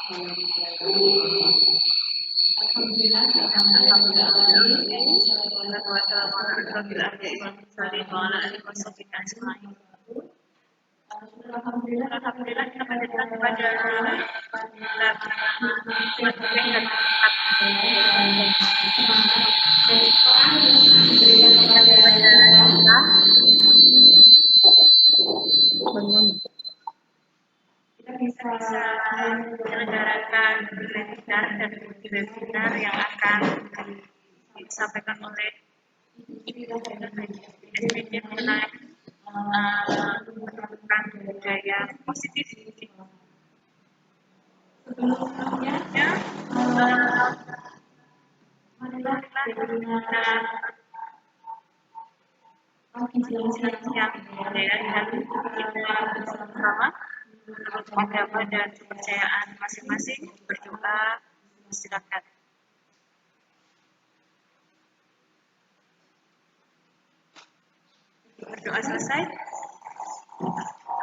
Alhamdulillah kita panjatkan kepada kita bisa menyelenggarakan webinar dan webinar yang akan disampaikan oleh SPT mengenai menerapkan budaya positif. Sebelumnya, marilah kita siang dan kita bersama agama dan kepercayaan masing-masing berdoa. Silakan. Berdoa selesai.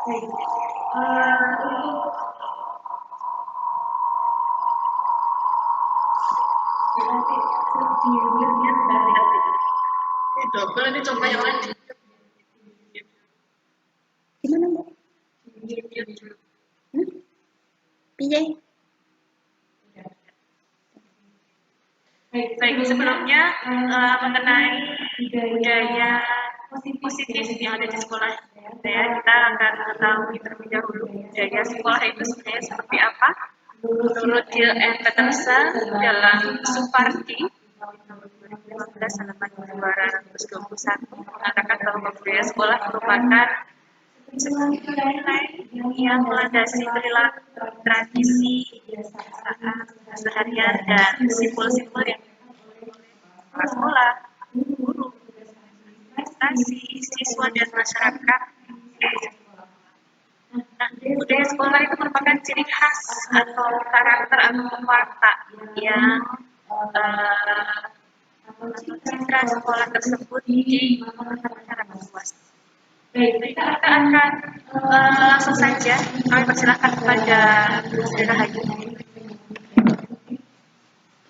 Baik. Double ini coba yang lain. Gimana, Mbak? Piye? Baik, sebelumnya mengenai budaya positif yang ada di sekolah saya, kita akan mengetahui terlebih dahulu budaya sekolah itu sebenarnya seperti apa. Menurut Jill and Peterson dalam Supardi tahun 2015 halaman 221 mengatakan bahwa budaya sekolah merupakan nilai yang melandasi perilaku, tradisi, kebiasaan keseharian dan simpul-simpul yang oleh sekolah, guru, administrasi, siswa dan masyarakat. Nah, budaya sekolah itu merupakan ciri khas atau karakter atau watak yang citra sekolah tersebut di masyarakat luas. Baik, kita akan langsung saja kami persilakan kepada Saudara Haji.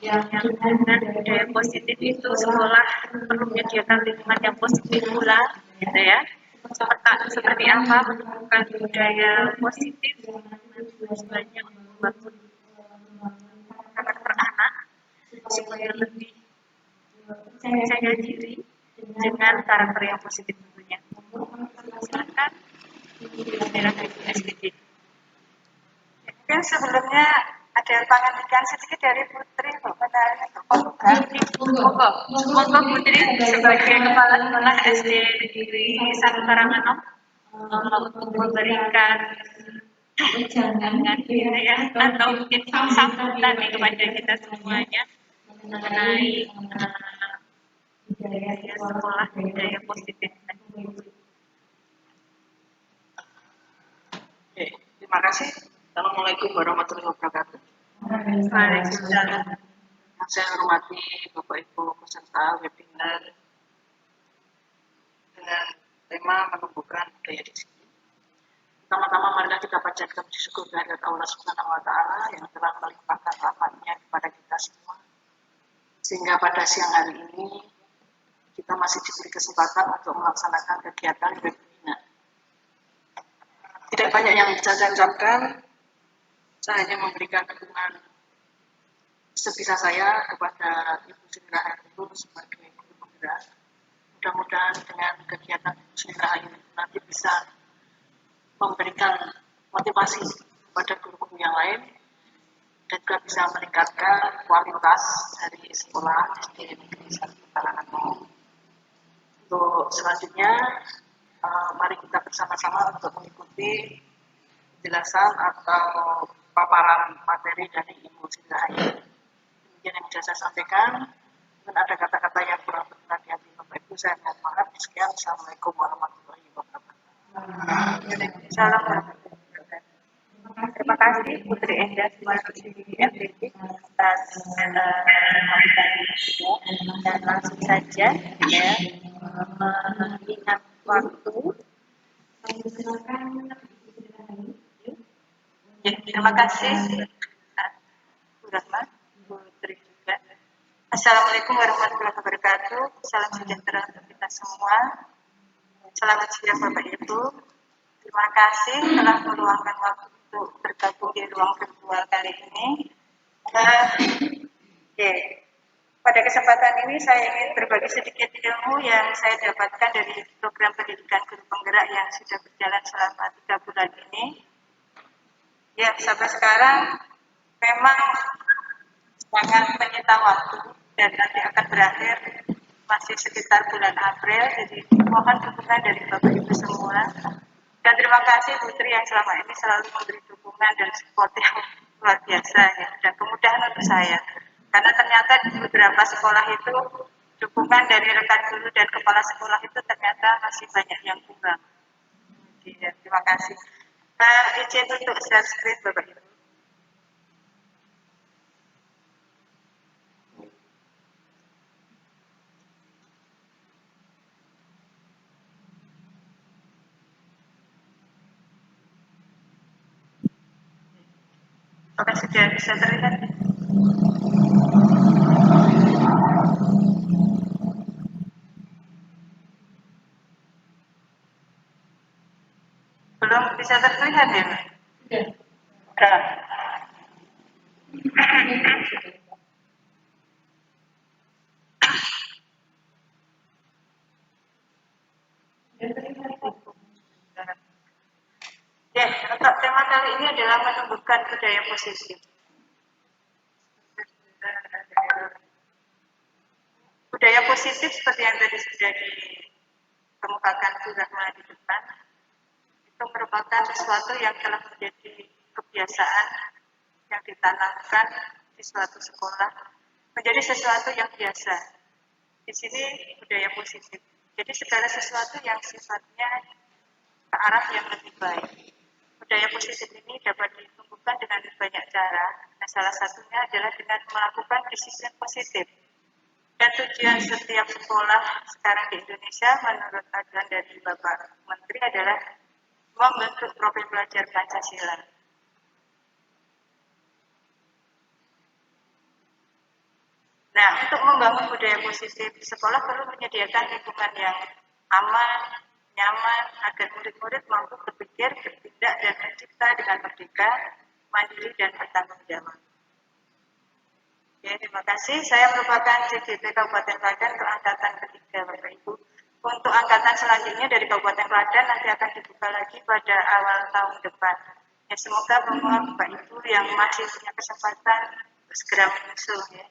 Yang dengan budaya positif itu sekolah perlu menyediakan lingkungan yang positif pula, gitu ya. Seperti apa menemukan budaya positif sebanyak membangun karakter anak supaya lebih percaya diri dengan karakter yang positif tentunya. Silakan daerah SPT. Mungkin sebelumnya ada pangandikan sedikit dari Putri untuk Monggo Putri sebagai kepala sekolah SD Negeri 1 Karangano untuk memberikan jangan ya atau mungkin sambutan kepada kita semuanya mengenai budaya sekolah budaya positif. Oke, terima kasih. Assalamualaikum warahmatullahi wabarakatuh. Waalaikumsalam. Yang saya hormati Bapak Ibu peserta webinar dengan tema menumbuhkan budaya disiplin. Pertama-tama marilah kita panjatkan puji syukur kehadirat Allah Subhanahu wa taala yang telah melimpahkan rahmat-Nya kepada kita semua. Sehingga pada siang hari ini kita masih diberi kesempatan untuk melaksanakan kegiatan webinar. Tidak banyak yang bisa saya ucapkan, saya hanya memberikan dukungan sebisa saya kepada Ibu Sri Rahayu sebagai guru penggerak. Mudah-mudahan dengan kegiatan Ibu Sri Rahayu nanti bisa memberikan motivasi kepada guru-guru yang lain dan juga bisa meningkatkan kualitas dari sekolah SD Negeri 1 Karangano. Untuk selanjutnya, mari kita bersama-sama untuk mengikuti penjelasan atau paparan materi dari Ibu Sri Rahayu. Demikian yang bisa saya sampaikan. Mungkin ada kata-kata yang kurang berkenan di hati Bapak Ibu, saya mohon maaf. Sekian, Assalamualaikum warahmatullahi wabarakatuh. Salam terima kasih Putri Endah sebagai FDP atas dan langsung saja ya mengingat waktu. Silakan. Ya, terima kasih Rahma, Bu Tri juga. Assalamualaikum warahmatullahi wabarakatuh. Salam sejahtera untuk kita semua. Selamat siang Bapak Ibu. Terima kasih telah meluangkan waktu untuk bergabung di ruang virtual kali ini. Pada kesempatan ini saya ingin berbagi sedikit ilmu yang saya dapatkan dari program pendidikan guru penggerak yang sudah berjalan selama 3 bulan ini. Ya, sampai sekarang memang sangat menyita waktu dan nanti akan berakhir masih sekitar bulan April. Jadi mohon dukungan dari Bapak Ibu semua. Dan terima kasih Putri yang selama ini selalu memberi dukungan dan support yang luar biasa ya, dan kemudahan untuk saya. Karena ternyata di beberapa sekolah itu dukungan dari rekan guru dan kepala sekolah itu ternyata masih banyak yang kurang. Ya, terima kasih. Izin untuk share screen Bapak Ibu. Apakah sudah bisa terlihat? Belum bisa terlihat ya? Sudah. Ya, untuk tema kali ini adalah menumbuhkan budaya positif. Budaya positif seperti yang tadi sudah dikemukakan Bu Rahma di depan, itu merupakan sesuatu yang telah menjadi kebiasaan yang ditanamkan di suatu sekolah, menjadi sesuatu yang biasa. Di sini budaya positif. Jadi segala sesuatu yang sifatnya ke arah yang lebih baik. Budaya positif ini dapat ditumbuhkan dengan banyak cara. Nah, salah satunya adalah dengan melakukan disiplin positif. Dan tujuan setiap sekolah sekarang di Indonesia menurut acuan dari Bapak Menteri adalah membentuk profil pelajar Pancasila. Nah, untuk membangun budaya positif, sekolah perlu menyediakan lingkungan yang aman, nyaman, agar murid-murid mampu berpikir, bertindak, dan mencipta dengan merdeka, mandiri, dan bertanggung jawab. Ya, terima kasih. Saya merupakan CGP Kabupaten Klaten untuk angkatan ketiga, Bapak Ibu. Untuk angkatan selanjutnya dari Kabupaten Klaten nanti akan dibuka lagi pada awal tahun depan. Ya, semoga Bapak Ibu yang masih punya kesempatan segera menyusul ya.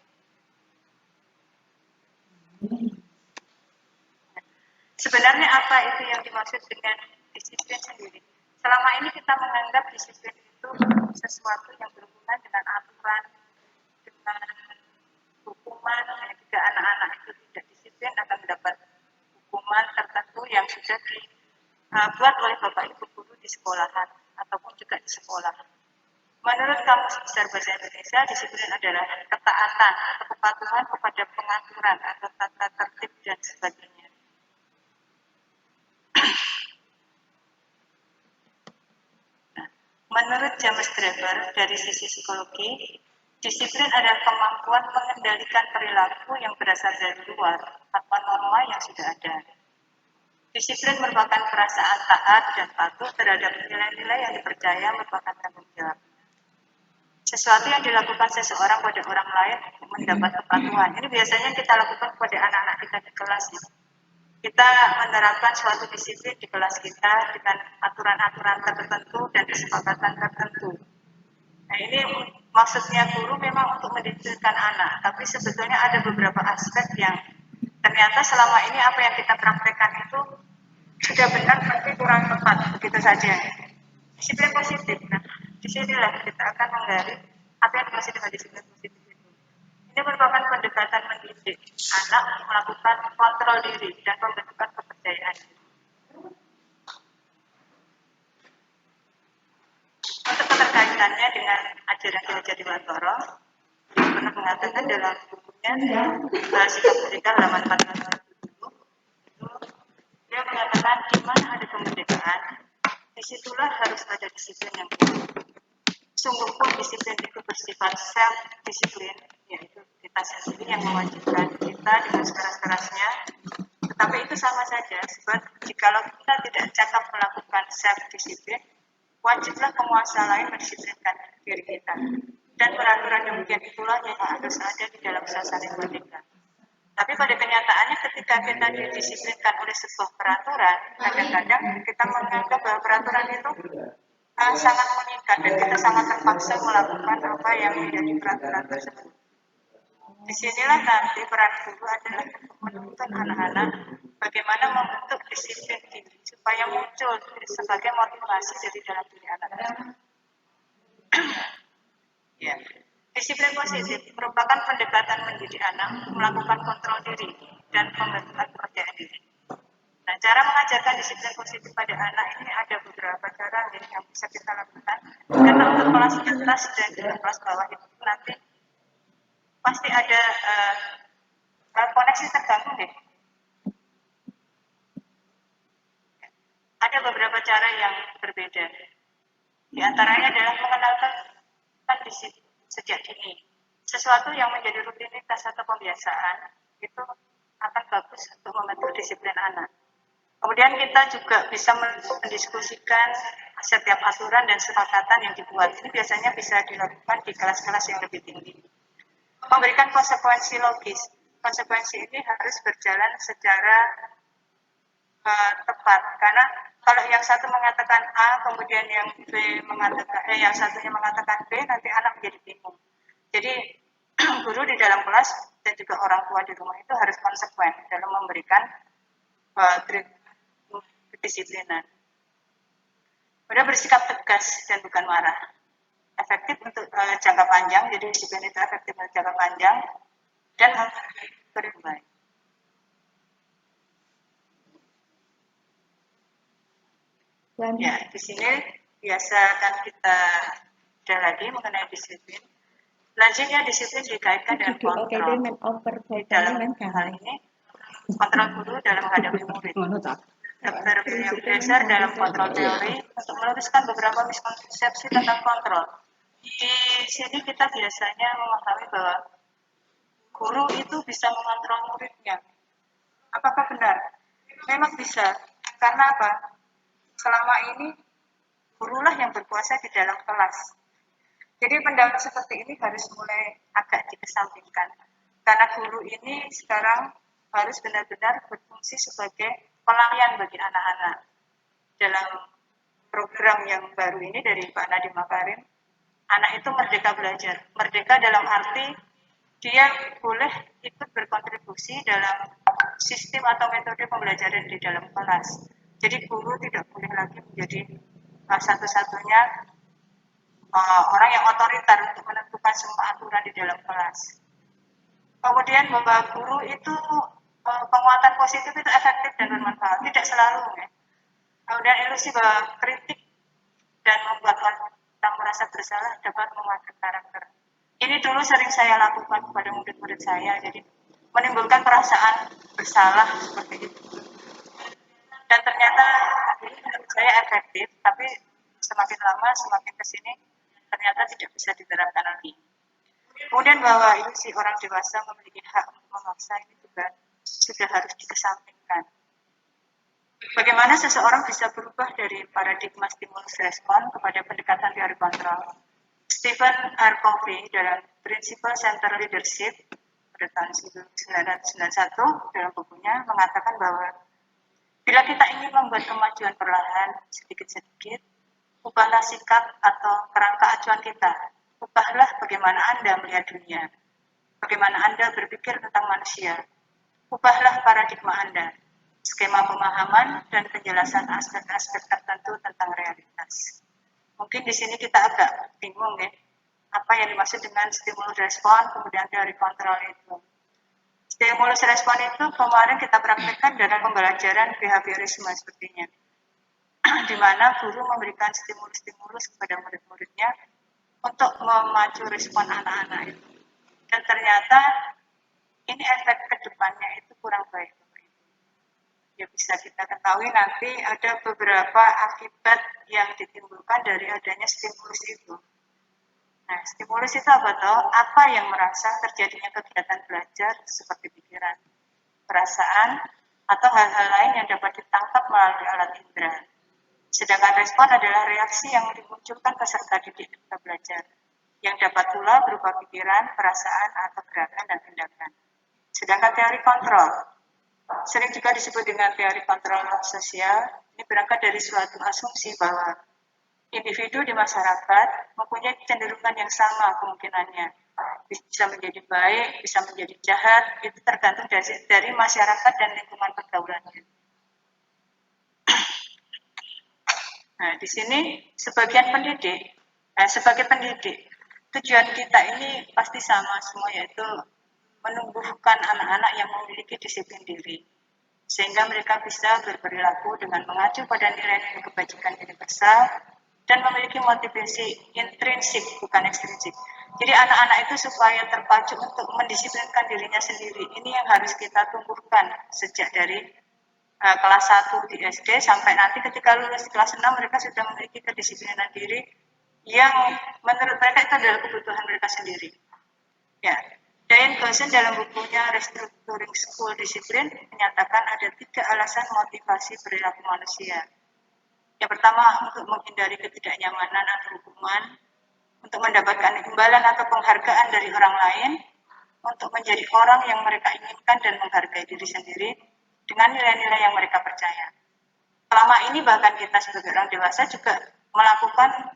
Sebenarnya apa itu yang dimaksud dengan disiplin sendiri? Selama ini kita menganggap disiplin itu sesuatu yang berhubungan dengan aturan, dengan hukuman. Jika anak-anak itu tidak disiplin akan mendapat hukuman tertentu yang sudah dibuat oleh Bapak Ibu guru di sekolahan ataupun juga di sekolah. Menurut Kamus Besar Bahasa Indonesia, disiplin adalah ketaatan atau kepatuhan kepada pengaturan atau tata tertib dan sebagainya. Menurut James Draper, dari sisi psikologi, disiplin adalah kemampuan mengendalikan perilaku yang berasal dari luar atau norma yang sudah ada. Disiplin merupakan perasaan taat dan patuh terhadap nilai-nilai yang dipercaya merupakan tanggung jawab. Sesuatu yang dilakukan seseorang pada orang lain untuk mendapat kepatuhan. Ini biasanya kita lakukan kepada anak-anak kita di kelas. Kita menerapkan suatu disiplin di kelas kita dengan aturan-aturan tertentu dan kesepakatan tertentu. Nah, ini maksudnya guru memang untuk mendisiplinkan anak, tapi sebetulnya ada beberapa aspek yang ternyata selama ini apa yang kita praktekkan itu sudah benar tapi kurang tepat, begitu saja. Disiplin positif. Nah, disinilah kita akan menggali apa yang dimaksud dengan disiplin positif itu. Ini merupakan pendekatan mendidik anak untuk melakukan kontrol diri dan pembentukan kepercayaan diri. Untuk keterkaitannya dengan ajaran Ki Hajar Dewantara, dia pernah mengatakan dalam bukunya Sikap Merdeka halaman 470, dia mengatakan di mana ada kemerdekaan, disitulah harus ada disiplin yang kuat. Sungguh pun disiplin itu bersifat self-disiplin, yaitu kita sendiri yang mewajibkan kita dengan sekeras-kerasnya. Tetapi itu sama saja, sebab jikalau kita tidak cakap melakukan self-disiplin, wajiblah penguasa lain mendisiplinkan diri kita. Dan peraturan demikian itulah yang harus ada di dalam suasana merdeka. Tapi pada kenyataannya ketika kita didisiplinkan oleh sebuah peraturan, kadang-kadang kita menganggap bahwa peraturan itu sangat mengikat dan kita sangat terpaksa melakukan apa yang menjadi peraturan tersebut. Disinilah nanti peran guru adalah menuntun anak-anak bagaimana membentuk disiplin diri supaya muncul sebagai motivasi dari dalam diri anak tersebut. Ya. Disiplin positif merupakan pendekatan mendidik anak untuk melakukan kontrol diri dan pembentukan kepercayaan diri. Nah, cara mengajarkan disiplin positif pada anak ini ada beberapa cara yang bisa kita lakukan. Karena untuk kelas atas dan juga kelas bawah itu nanti pasti ada koneksi terganggu deh. Ada beberapa cara yang berbeda. Di antaranya adalah mengenalkan disiplin sejak dini. Sesuatu yang menjadi rutinitas atau pembiasaan itu akan bagus untuk membentuk disiplin anak. Kemudian kita juga bisa mendiskusikan setiap aturan dan kesepakatan yang dibuat. Ini biasanya bisa dilakukan di kelas-kelas yang lebih tinggi. Memberikan konsekuensi logis. Konsekuensi ini harus berjalan secara tepat. Karena kalau yang satu mengatakan A, kemudian yang B mengatakan yang satunya mengatakan B, nanti anak menjadi bingung. Jadi guru di dalam kelas dan juga orang tua di rumah itu harus konsekuen dalam memberikan kedisiplinan. Kemudian bersikap tegas dan bukan marah. Efektif untuk jangka panjang, jadi disiplin itu efektif untuk jangka panjang dan berbaik. Ya, di sini biasa kan kita ada lagi mengenai disiplin. Selanjutnya disiplin dikaitkan dengan kontrol. Di dalam hal ini, kontrol guru dalam menghadapi murid. Dr. William Glaser dalam kontrol teori untuk meluruskan beberapa miskonsepsi tentang kontrol. Di sini kita biasanya memahami bahwa guru itu bisa mengontrol muridnya. Apakah benar? Memang bisa. Karena apa? Selama ini gurulah yang berkuasa di dalam kelas. Jadi pendapat seperti ini harus mulai agak dikesampingkan. Karena guru ini sekarang harus benar-benar berfungsi sebagai pelayan bagi anak-anak. Dalam program yang baru ini dari Pak Nadiem Makarim, anak itu merdeka belajar. Merdeka dalam arti dia boleh ikut berkontribusi dalam sistem atau metode pembelajaran di dalam kelas. Jadi guru tidak boleh lagi menjadi satu-satunya orang yang otoriter untuk menentukan semua aturan di dalam kelas. Kemudian bahwa guru itu penguatan positif itu efektif dan bermanfaat, tidak selalu. Ya. Kemudian ilusi bahwa kritik dan membuat orang merasa bersalah dapat menguatkan karakter. Ini dulu sering saya lakukan kepada murid-murid saya, jadi menimbulkan perasaan bersalah seperti itu. Dan ternyata ini menurut saya efektif, tapi semakin lama semakin kesini ternyata tidak bisa diterapkan lagi. Kemudian bahwa ini si orang dewasa memiliki hak untuk memaksa ini juga sudah harus dikesampingkan. Bagaimana seseorang bisa berubah dari paradigma stimulus respon kepada pendekatan teori kontrol? Stephen R. Covey dalam Principle Center Leadership pada tahun 1991 dalam bukunya mengatakan bahwa bila kita ingin membuat kemajuan perlahan sedikit-sedikit, ubahlah sikap atau kerangka acuan kita. Ubahlah bagaimana Anda melihat dunia. Bagaimana Anda berpikir tentang manusia. Ubahlah paradigma Anda. Skema pemahaman dan penjelasan aspek-aspek tertentu tentang realitas. Mungkin di sini kita agak bingung ya. Apa yang dimaksud dengan stimulus respon, kemudian teori kontrol itu. Stimulus respon itu kemarin kita praktekkan dalam pembelajaran behaviorisme sepertinya. Di mana guru memberikan stimulus-stimulus kepada murid-muridnya untuk memacu respon anak-anak itu. Dan ternyata ini efek kedepannya itu kurang baik. Ya bisa kita ketahui nanti ada beberapa akibat yang ditimbulkan dari adanya stimulus itu. Nah, stimulus itu apa toh? Apa yang merangsang terjadinya kegiatan belajar seperti pikiran, perasaan, atau hal-hal lain yang dapat ditangkap melalui alat indera. Sedangkan respon adalah reaksi yang dimunculkan peserta didik ketika belajar, yang dapat pula berupa pikiran, perasaan, atau gerakan dan tindakan. Sedangkan teori kontrol, sering juga disebut dengan teori kontrol sosial, ini berangkat dari suatu asumsi bahwa individu di masyarakat mempunyai kecenderungan yang sama kemungkinannya. Bisa menjadi baik, bisa menjadi jahat, itu tergantung dari masyarakat dan lingkungan pergaulannya. Nah, di sini sebagai pendidik, tujuan kita ini pasti sama semua, yaitu menumbuhkan anak-anak yang memiliki disiplin diri, sehingga mereka bisa berperilaku dengan mengacu pada nilai-nilai kebajikan universal dan memiliki motivasi intrinsik, bukan ekstrinsik. Jadi anak-anak itu supaya terpacu untuk mendisiplinkan dirinya sendiri. Ini yang harus kita tumbuhkan sejak dari kelas 1 di SD sampai nanti ketika lulus kelas 6 mereka sudah memiliki kedisiplinan diri yang menurut mereka itu adalah kebutuhan mereka sendiri. Ya, Diane Goshen dalam bukunya Restructuring School Discipline menyatakan ada 3 alasan motivasi perilaku manusia. Yang pertama, untuk menghindari ketidaknyamanan atau hukuman, untuk mendapatkan imbalan atau penghargaan dari orang lain, untuk menjadi orang yang mereka inginkan dan menghargai diri sendiri dengan nilai-nilai yang mereka percaya. Selama ini bahkan kita sebagai orang dewasa juga melakukan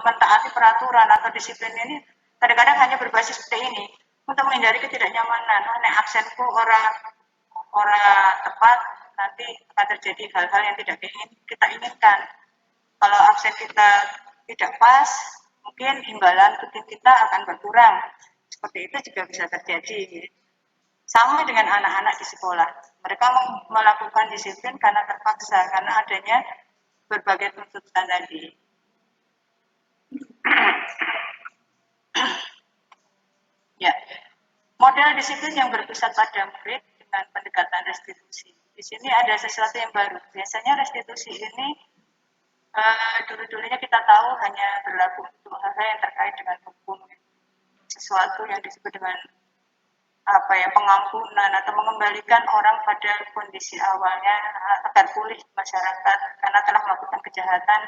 mentaati peraturan atau disiplin ini kadang-kadang hanya berbasis seperti ini untuk menghindari ketidaknyamanan. Nek absenku orang tepat, nanti akan terjadi hal-hal yang tidak kita inginkan. Kalau absen kita tidak pas, mungkin imbalan rutin kita akan berkurang. Seperti itu juga bisa terjadi. Sama dengan anak-anak di sekolah. Mereka melakukan disiplin karena terpaksa, karena adanya berbagai tuntutan tadi. Ya, model disiplin yang berpusat pada murid dengan pendekatan restitusi. Di sini ada sesuatu yang baru. Biasanya restitusi ini dulu-dulunya kita tahu hanya berlaku untuk hal-hal yang terkait dengan hukum, sesuatu yang disebut dengan pengampunan atau mengembalikan orang pada kondisi awalnya agar pulih masyarakat karena telah melakukan kejahatan,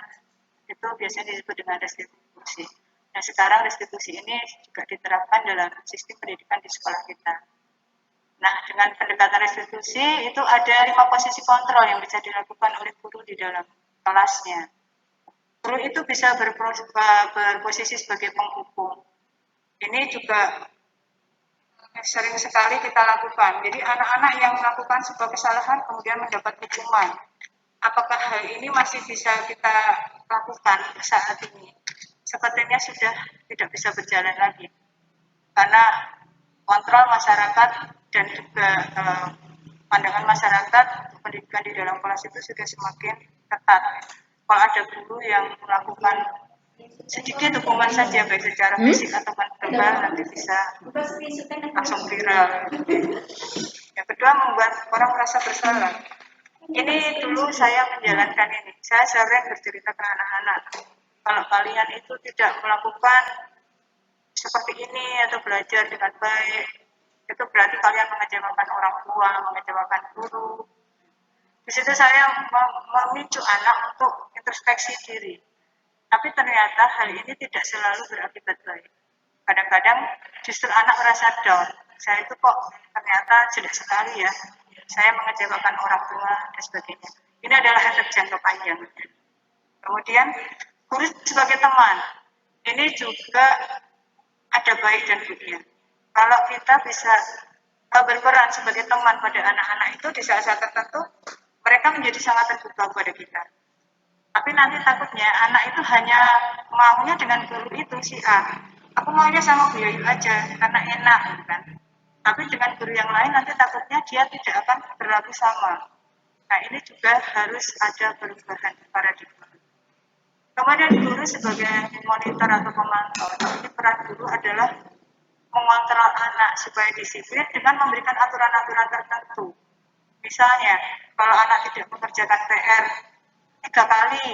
itu biasanya disebut dengan restitusi. Nah, sekarang restitusi ini juga diterapkan dalam sistem pendidikan di sekolah kita. Nah, dengan pendekatan restitusi itu ada 5 posisi kontrol yang bisa dilakukan oleh guru di dalam kelasnya. Guru itu bisa berposisi sebagai penghukum. Ini juga sering sekali kita lakukan. Jadi anak-anak yang melakukan sebuah kesalahan kemudian mendapat hukuman. Apakah hal ini masih bisa kita lakukan saat ini? Sepertinya sudah tidak bisa berjalan lagi. Karena kontrol masyarakat dan juga pandangan masyarakat pendidikan di dalam kelas itu sudah semakin ketat. Kalau ada guru yang melakukan sedikit hukuman saja baik secara fisik atau verbal nanti bisa langsung viral. Yang kedua, membuat orang merasa bersalah. Ini dulu saya menjalankan ini. Saya sering bercerita ke anak-anak. Kalau kalian itu tidak melakukan seperti ini atau belajar dengan baik, itu berarti kalian mengecewakan orang tua, mengecewakan guru. Di situ saya memicu anak untuk introspeksi diri. Tapi ternyata hal ini tidak selalu berakibat baik. Kadang-kadang justru anak merasa down. Saya itu kok ternyata jelek sekali ya. Saya mengecewakan orang tua dan sebagainya. Ini adalah efek jangka panjang. Kemudian guru sebagai teman. Ini juga ada baik dan buruknya. Kalau kita bisa berperan sebagai teman pada anak-anak itu di saat-saat tertentu, mereka menjadi sangat terbuka pada kita. Tapi nanti takutnya anak itu hanya maunya dengan guru itu si A. Aku maunya sama Bu Yayu aja karena enak kan. Tapi dengan guru yang lain nanti takutnya dia tidak akan berlaku sama. Nah, ini juga harus ada perubahan paradigma. Kemudian guru sebagai monitor atau pemantau. Jadi peran guru adalah mengontrol anak supaya disiplin dengan memberikan aturan-aturan tertentu. Misalnya, kalau anak tidak mengerjakan PR 3 kali,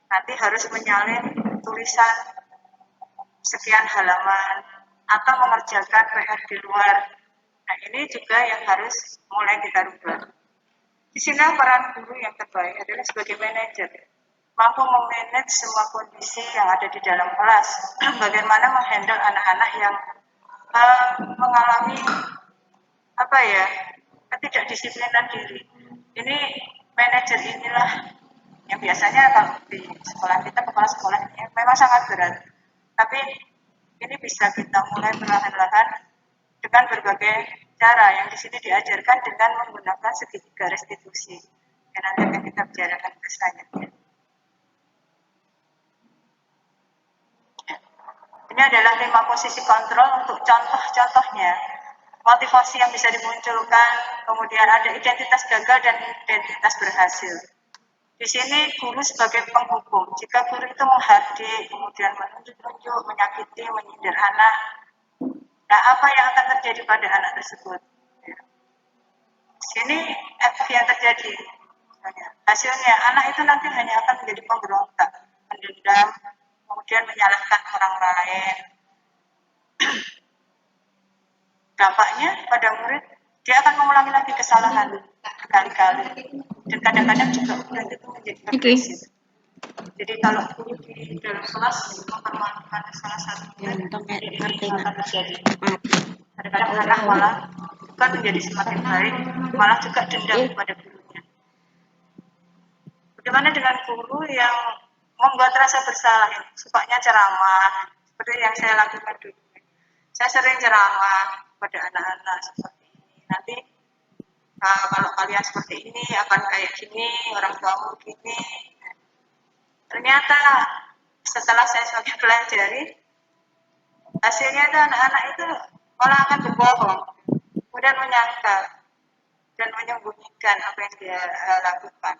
nanti harus menyalin tulisan sekian halaman atau mengerjakan PR di luar. Nah, ini juga yang harus mulai kita rubah. Di sini peran guru yang terbaik adalah sebagai manajer, mampu memanage semua kondisi yang ada di dalam kelas. Bagaimana menghandle anak-anak yang mengalami ketidakdisiplinan diri. Ini manajer inilah yang biasanya kalau di sekolah kita, kepala sekolah ini memang sangat berat. Tapi ini bisa kita mulai perlahan-lahan dengan berbagai cara yang di sini diajarkan dengan menggunakan segitiga restitusi. Yang nanti akan kita bicarakan ke selanjutnya. Ini adalah 5 posisi kontrol untuk contoh-contohnya. Motivasi yang bisa dimunculkan, kemudian ada identitas gagal dan identitas berhasil. Di sini guru sebagai penghukum. Jika guru itu menghardik, kemudian menunjuk-nunjuk, menyakiti, menyindir anak, nah apa yang akan terjadi pada anak tersebut? Di sini efek yang terjadi. Hasilnya, anak itu nanti hanya akan menjadi pemberontak, mendendam, kemudian menyalahkan orang lain. Dampaknya pada murid, dia akan mengulangi lagi kesalahan berkali-kali. Dan kadang-kadang juga murid itu menjadi agresif. Jadi kalau guru di dalam kelas mempermalukan salah satunya, ini akan terjadi. Kadang-kadang anak malah bukan menjadi semakin baik, malah juga dendam kepada gurunya. Bagaimana dengan guru yang membuat rasa bersalah, sukanya ceramah, seperti yang saya lakukan dulu. Saya sering ceramah pada anak-anak seperti ini. Nanti kalau kalian seperti ini akan kayak gini, orang tuamu gini. Ternyata setelah saya semakin pelajari, hasilnya itu anak-anak itu malah akan berbohong, kemudian menyangkal dan menyembunyikan apa yang dia lakukan.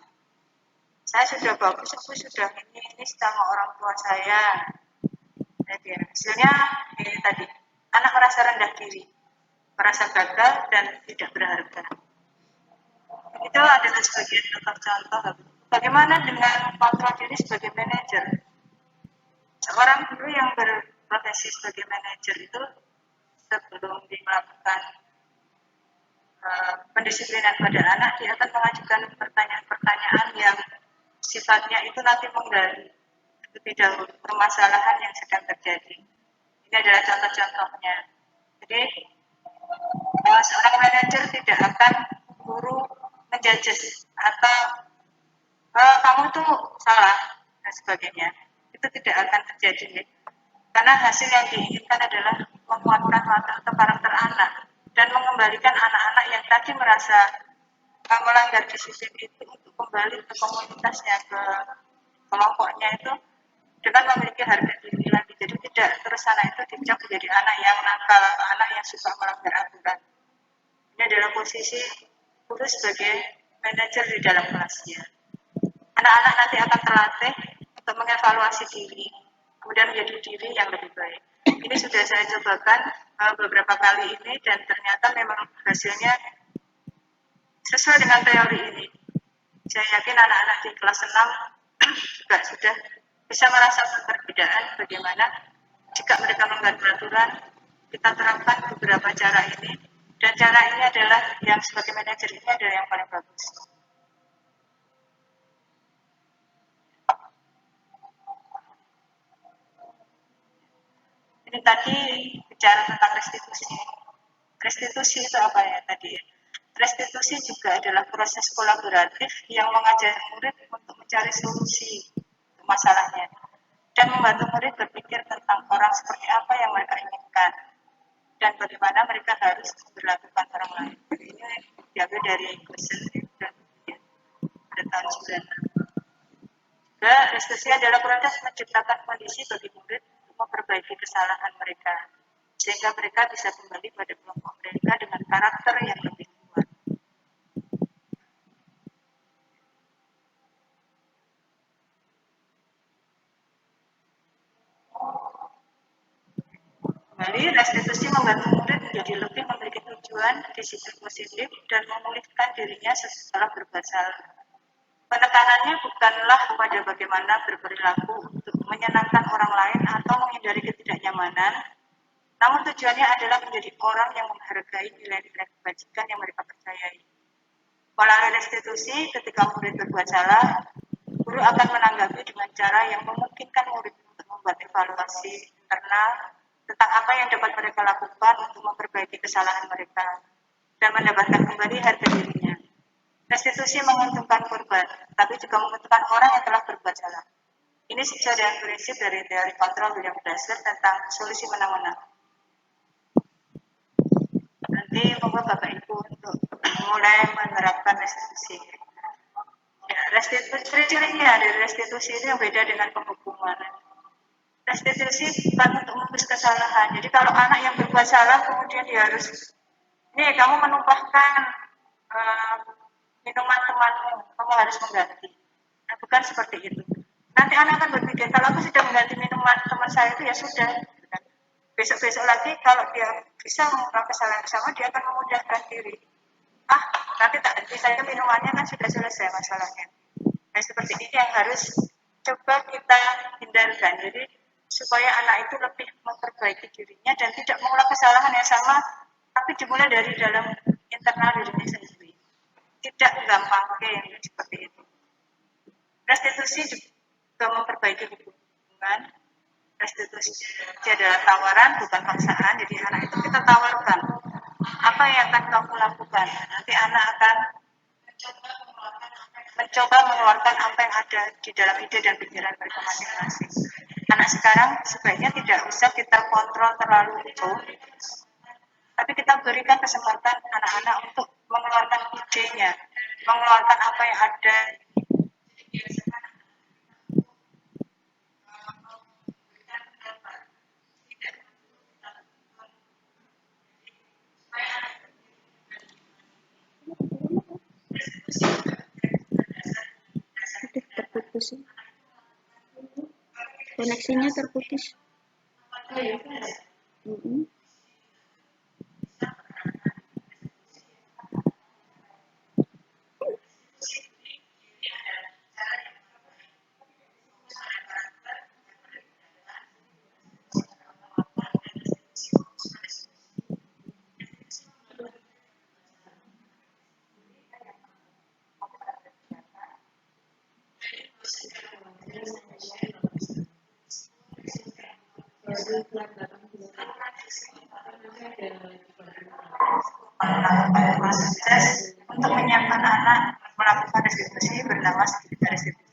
Saya sudah bagus, aku sudah ini sama orang tua saya. Jadi hasilnya ini tadi, anak merasa rendah diri, merasa gagal dan tidak berharga. Itu adalah sebagian contoh-contoh. Bagaimana dengan kontrol diri sebagai manajer? Seorang guru yang berprofesi sebagai manajer itu sebelum dia melakukan pendisiplinan pada anak, dia akan mengajukan pertanyaan-pertanyaan yang sifatnya itu nanti menggali lebih dahulu permasalahan yang sedang terjadi. Ini adalah contoh-contohnya. Jadi seorang manajer tidak akan guru menjudge atau kamu tuh salah dan sebagainya. Itu tidak akan terjadi. Karena hasil yang diinginkan adalah menguatkan watak atau karakter anak dan mengembalikan anak-anak yang tadi merasa melanggar disiplin itu untuk kembali ke komunitasnya, ke kelompoknya itu dengan memiliki harga diri lagi. Jadi tidak terus anak itu dicap menjadi anak yang nakal atau anak yang suka melanggar aturan. Ini adalah posisi guru sebagai manajer di dalam kelasnya. Anak-anak nanti akan terlatih untuk mengevaluasi diri, kemudian menjadi diri yang lebih baik. Ini sudah saya cobakan beberapa kali ini dan ternyata memang hasilnya sesuai dengan teori ini. Saya yakin anak-anak di kelas 6 juga sudah bisa merasakan perbedaan bagaimana jika mereka melanggar peraturan, kita terapkan beberapa cara ini, dan cara ini adalah yang sebagai manajer ini adalah yang paling bagus. Ini tadi bicara tentang restitusi. Restitusi itu apa ya tadi? Restitusi juga adalah proses kolaboratif yang mengajari murid untuk mencari solusi untuk masalahnya dan membantu murid berpikir tentang orang seperti apa yang mereka inginkan dan bagaimana mereka harus memperlakukan orang lain. Ini diambil dari Gleason dan pada tahun 96. Juga restitusi adalah proses menciptakan kondisi bagi murid untuk memperbaiki kesalahan mereka sehingga mereka bisa kembali pada kelompok mereka dengan karakter yang lebih kuat. Kembali, restitusi membantu murid menjadi lebih memiliki tujuan, disiplin positif, dan memulihkan dirinya setelah berbuat salah. Penekanannya bukanlah pada bagaimana berperilaku untuk menyenangkan orang lain atau menghindari ketidaknyamanan, namun tujuannya adalah menjadi orang yang menghargai nilai-nilai kebajikan yang mereka percayai. Melalui restitusi, ketika murid berbuat salah, guru akan menanggapi dengan cara yang memungkinkan murid untuk membuat evaluasi internal tentang apa yang dapat mereka lakukan untuk memperbaiki kesalahan mereka dan mendapatkan kembali harga dirinya. Restitusi menguntungkan korban, tapi juga menguntungkan orang yang telah berbuat salah. Ini sesuai dengan prinsip dari teori kontrol William Glasser tentang solusi menang-menang. Nanti monggo Bapak Ibu untuk mulai menerapkan restitusi. Ya, restitusi ciri-cirinya dari restitusi itu yang beda dengan penghukuman. Restitusi bukan untuk menghapus kesalahan. Jadi kalau anak yang berbuat salah kemudian dia harus, nih kamu menumpahkan minuman temanmu, kamu harus mengganti. Nah, bukan seperti itu. Nanti anak akan berpikir, kalau aku sudah mengganti minuman teman saya itu ya sudah. Besok-besok lagi kalau dia bisa mengulang kesalahan sama, dia akan memudahkan diri. Nanti tak ganti saya minumannya kan sudah selesai masalahnya. Nah, seperti ini yang harus coba kita hindarkan. Jadi supaya anak itu lebih memperbaiki dirinya dan tidak mengulang kesalahan yang sama, tapi dimulai dari dalam internal dirinya sendiri. Tidak gampang yang seperti itu. Restitusi juga memperbaiki hubungan. Restitusi adalah tawaran, bukan paksaan. Jadi anak itu kita tawarkan, apa yang akan kamu lakukan? Nanti anak akan mencoba mengeluarkan apa yang ada di dalam ide dan pikiran mereka masing-masing. Anak sekarang sebaiknya tidak usah kita kontrol terlalu jauh, tapi kita berikan kesempatan anak-anak untuk mengeluarkan idenya, mengeluarkan apa yang ada. Terputus. Koneksinya terputus. Untuk menyiapkan anak melakukan restitusi bernama sertifikat restitusi.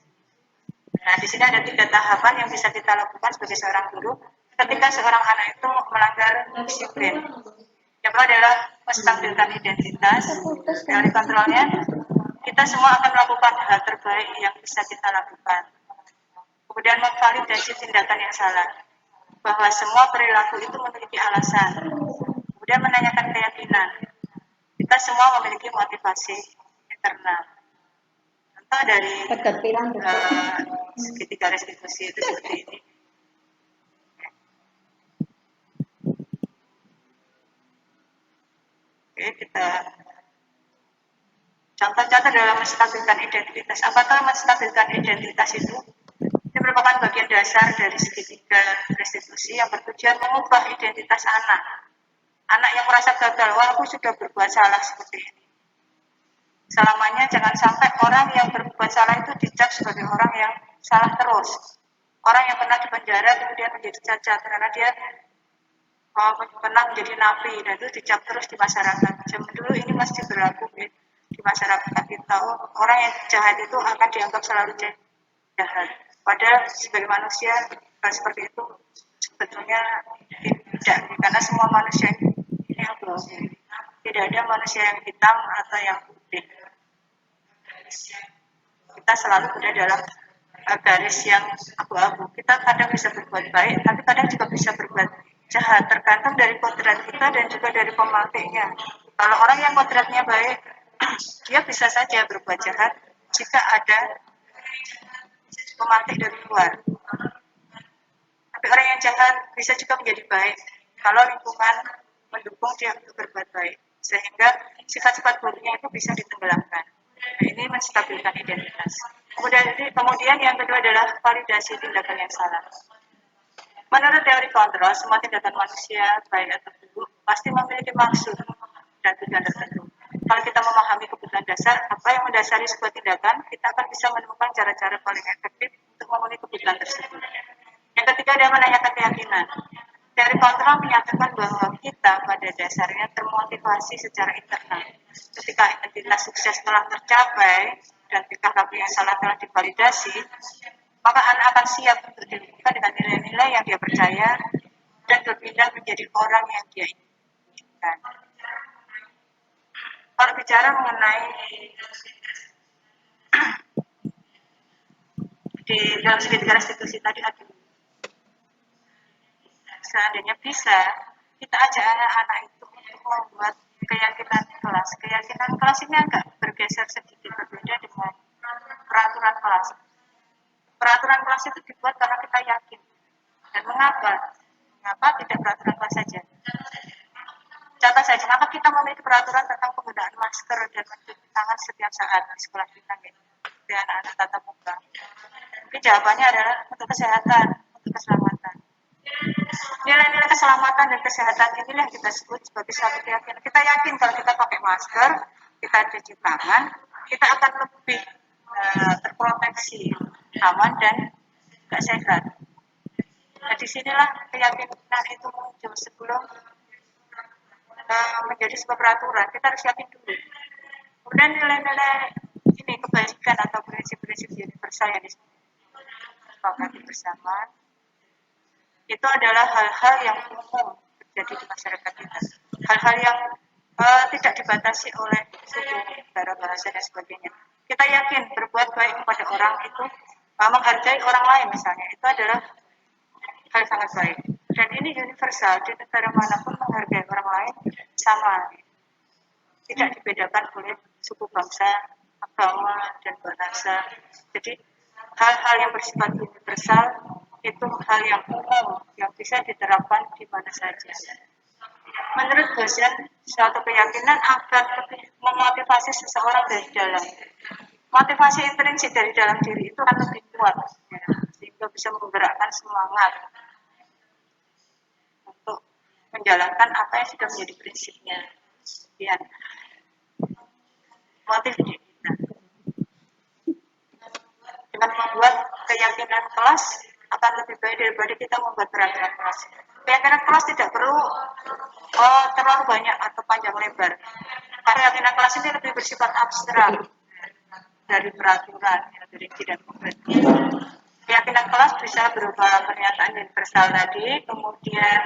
Nah, di sini ada 3 tahapan yang bisa kita lakukan sebagai seorang guru ketika seorang anak itu melanggar disiplin. Yang pertama adalah menstabilkan identitas. Dari kontrolnya, kita semua akan melakukan hal terbaik yang bisa kita lakukan. Kemudian memvalidasi tindakan yang salah, bahwa semua perilaku itu memiliki alasan. Kemudian menanyakan keyakinan. Kita semua memiliki motivasi internal. Contoh dari segitiga restitusi itu seperti ini. Oke, kita contoh-contoh dalam menstabilkan identitas. Apakah menstabilkan identitas itu? Ini merupakan bagian dasar dari segitiga restitusi yang bertujuan mengubah identitas anak. Anak yang merasa gagal, wah aku sudah berbuat salah seperti ini. Selamanya jangan sampai orang yang berbuat salah itu dicap sebagai orang yang salah terus. Orang yang pernah dipenjara kemudian menjadi cacat karena dia pernah menjadi napi dan itu dicap terus di masyarakat. Zaman dulu ini masih berlaku di masyarakat kita. Orang yang jahat itu akan dianggap selalu jahat. Padahal sebagai manusia seperti itu sebetulnya tidak, karena semua manusia ini yang berbeda. Tidak ada manusia yang hitam atau yang putih. Kita selalu berada dalam garis yang abu-abu. Kita kadang bisa berbuat baik, tapi kadang juga bisa berbuat jahat. Tergantung dari kodrat kita dan juga dari pemakainya. Kalau orang yang kodratnya baik, dia bisa saja berbuat jahat jika ada pemakai dari luar. Tapi orang yang jahat bisa juga menjadi baik kalau lingkungan mendukung dia untuk berbuat baik, sehingga sifat-sifat buruknya itu bisa ditenggelamkan. Nah, ini menstabilkan identitas. Kemudian yang kedua adalah validasi tindakan yang salah. Menurut teori kontrol, semua tindakan manusia, baik atau buruk, pasti memiliki maksud dan tujuan tertentu. Kalau kita memahami kebutuhan dasar, apa yang mendasari sebuah tindakan, kita akan bisa menemukan cara-cara paling efektif untuk memenuhi kebutuhan tersebut. Yang ketiga adalah menanyakan keyakinan. Teori kontrol menyatakan bahwa kita pada dasarnya termotivasi secara internal. Ketika identitas sukses telah tercapai dan tingkah laku yang salah telah divalidasi, maka anak akan siap untuk dibuka dengan nilai-nilai yang dia percaya dan berpindah menjadi orang yang dia inginkan. Kalau bicara mengenai di dalam segitiga restitusi tadi, seandainya bisa, kita ajak anak-anak itu untuk membuat keyakinan kelas. Keyakinan kelas ini agak bergeser sedikit, berbeda dengan peraturan kelas. Peraturan kelas itu dibuat karena kita yakin. Dan mengapa? Mengapa tidak peraturan kelas saja? Contoh saja, maka kita memiliki peraturan tentang penggunaan masker dan mencuci tangan setiap saat di sekolah kita, di anak-anak tatap muka. Mungkin jawabannya adalah untuk kesehatan, untuk keselamatan. Nilai-nilai keselamatan dan kesehatan inilah yang kita sebut sebagai suatu keyakinan. Kita yakin kalau kita pakai masker, kita cuci tangan, kita akan lebih terproteksi, aman dan gak sehat. Nah, disinilah keyakinan itu muncul sebelum menjadi sebuah peraturan. Kita harus yakin dulu. Kemudian nilai-nilai ini kebajikan atau prinsip-prinsip universal yang disepakati bersama, itu adalah hal-hal yang umum terjadi di masyarakat kita. Hal-hal yang tidak dibatasi oleh suku, negara, bahasa, dan sebagainya. Kita yakin berbuat baik kepada orang itu, menghargai orang lain misalnya, itu adalah hal sangat baik. Dan ini universal, di negara manapun menghargai orang lain sama. Tidak dibedakan oleh suku, bangsa, agama, dan bahasa. Jadi hal-hal yang bersifat universal itu hal yang umum yang bisa diterapkan di mana saja. Menurut Ghossian, suatu keyakinan akan lebih memotivasi seseorang dari dalam. Motivasi intrinsik dari dalam diri itu akan lebih kuat, ya, sehingga bisa menggerakkan semangat untuk menjalankan apa yang sudah menjadi prinsipnya. Kemudian motif kita dengan membuat keyakinan kelas akan lebih baik daripada kita membuat peraturan kelas. Keyakinan kelas tidak perlu terlalu banyak atau panjang lebar. Karena keyakinan kelas ini lebih bersifat abstrak dari peraturan, dari tidak konkret. Keyakinan kelas bisa berupa pernyataan universal tadi, kemudian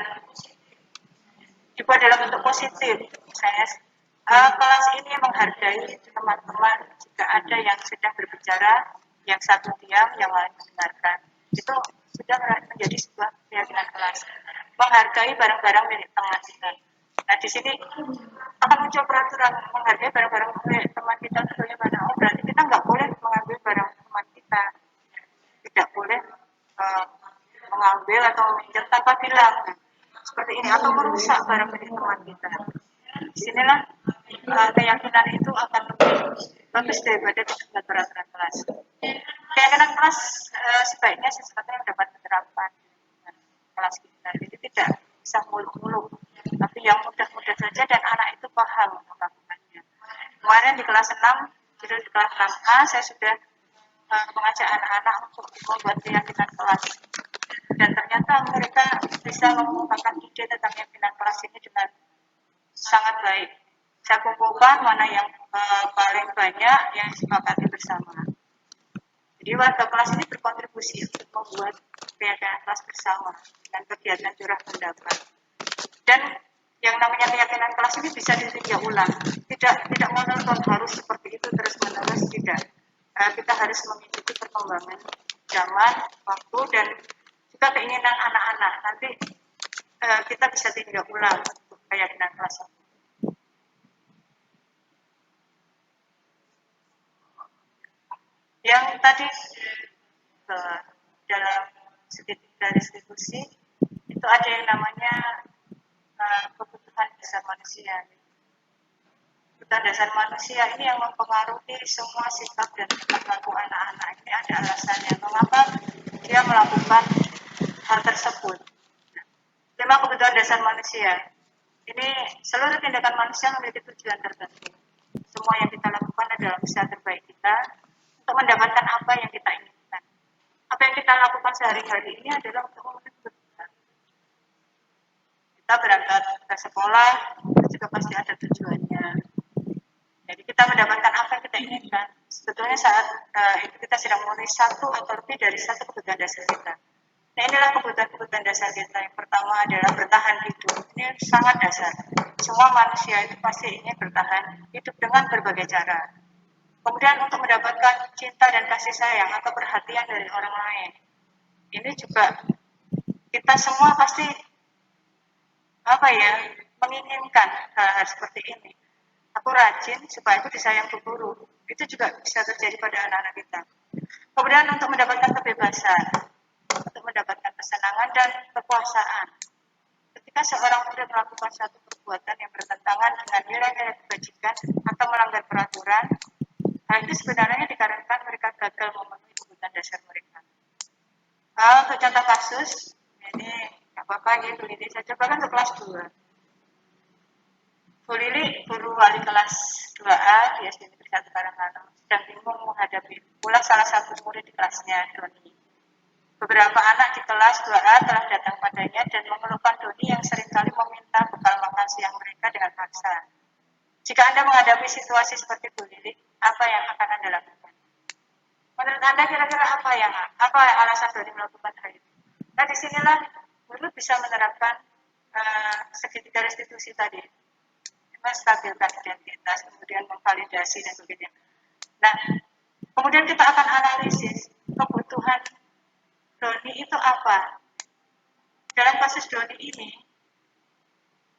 dibuat dalam bentuk positif. Misalnya, kelas ini menghargai teman-teman jika ada yang sedang berbicara, yang satu diam, yang lain mendengarkan. Itu sudah menjadi sebuah keyakinan kelas. Menghargai barang-barang milik teman kita. Nah, di sini akan muncul peraturan menghargai barang-barang milik teman kita itu bagaimana? Oh, berarti kita nggak boleh mengambil barang teman kita. Tidak boleh mengambil atau meminjam tanpa bilang. Seperti ini, atau merusak barang milik teman kita. Disinilah keyakinan itu akan lebih bagus daripada kita peraturan kelas. Keyakinan kelas sebaiknya sesuatu yang dapat diterapkan kelas kita. Jadi tidak bisa muluk-muluk, tapi yang mudah-mudah saja dan anak itu paham melakukannya. Kemarin di kelas 6, jadi di kelas 6A saya sudah mengajak anak-anak untuk membuat keyakinan kelas. Dan ternyata mereka bisa mengungkapkan ide tentang keyakinan kelas ini dengan sangat baik. Saya kumpulkan mana yang paling banyak yang disepakati bersama. Jadi warga kelas ini berkontribusi untuk membuat keyakinan kelas bersama dengan kegiatan curah pendapat. Dan yang namanya keyakinan kelas ini bisa ditinjau ulang. Tidak monoton harus seperti itu terus-menerus, tidak. Kita harus mengikuti perkembangan zaman, waktu, dan juga keinginan anak-anak. Nanti kita bisa tinjau ulang untuk keyakinan kelas. Yang tadi dalam segitiga distribusi itu ada yang namanya kebutuhan dasar manusia. Kebutuhan kebutuhan dasar manusia ini yang mempengaruhi semua sikap dan tingkah laku anak-anak. Ini ada alasannya mengapa dia melakukan hal tersebut. 5 kebutuhan dasar manusia. Ini seluruh tindakan manusia memiliki tujuan tertentu. Semua yang kita lakukan adalah usaha terbaik kita untuk mendapatkan apa yang kita inginkan. Apa yang kita lakukan sehari-hari ini adalah untuk memenuhi kebutuhan. Kita berangkat ke sekolah, itu juga pasti ada tujuannya. Jadi kita mendapatkan apa yang kita inginkan. Sebetulnya saat itu kita sedang memenuhi satu atau lebih dari satu kebutuhan dasar kita. Nah, inilah kebutuhan dasar kita. Yang pertama adalah bertahan hidup. Ini sangat dasar. Semua manusia itu pasti ingin bertahan hidup dengan berbagai cara. Kemudian untuk mendapatkan cinta dan kasih sayang atau perhatian dari orang lain. Ini juga kita semua pasti menginginkan hal seperti ini. Aku rajin supaya aku disayang guru. Itu juga bisa terjadi pada anak-anak kita. Kemudian untuk mendapatkan kebebasan, untuk mendapatkan kesenangan dan kekuasaan. Ketika seorang murid melakukan satu perbuatan yang bertentangan dengan nilai-nilai kebajikan atau melanggar peraturan, hal itu sebenarnya dikarenakan mereka gagal memenuhi kebutuhan dasar mereka. Untuk contoh kasus, ini nggak apa-apa ya, Bu Lili, saya coba untuk kelas 2. Bu Lili, guru wali kelas 2A di SD Negeri 1 Karangkandang, sedang bingung menghadapi pula salah satu murid di kelasnya, Doni. Beberapa anak di kelas 2A telah datang padanya dan mengeluhkan Doni yang seringkali meminta bekal makan siang mereka dengan paksa. Jika Anda menghadapi situasi seperti Bu Lili, apa yang akan Anda lakukan? Menurut Anda kira-kira apa alasan Doni melakukan hal itu? Nah, disinilah guru bisa menerapkan segitiga restitusi tadi, menstabilkan identitas, kemudian memvalidasi dan sebagainya. Nah, kemudian kita akan analisis kebutuhan Doni itu apa? Dalam kasus Doni ini,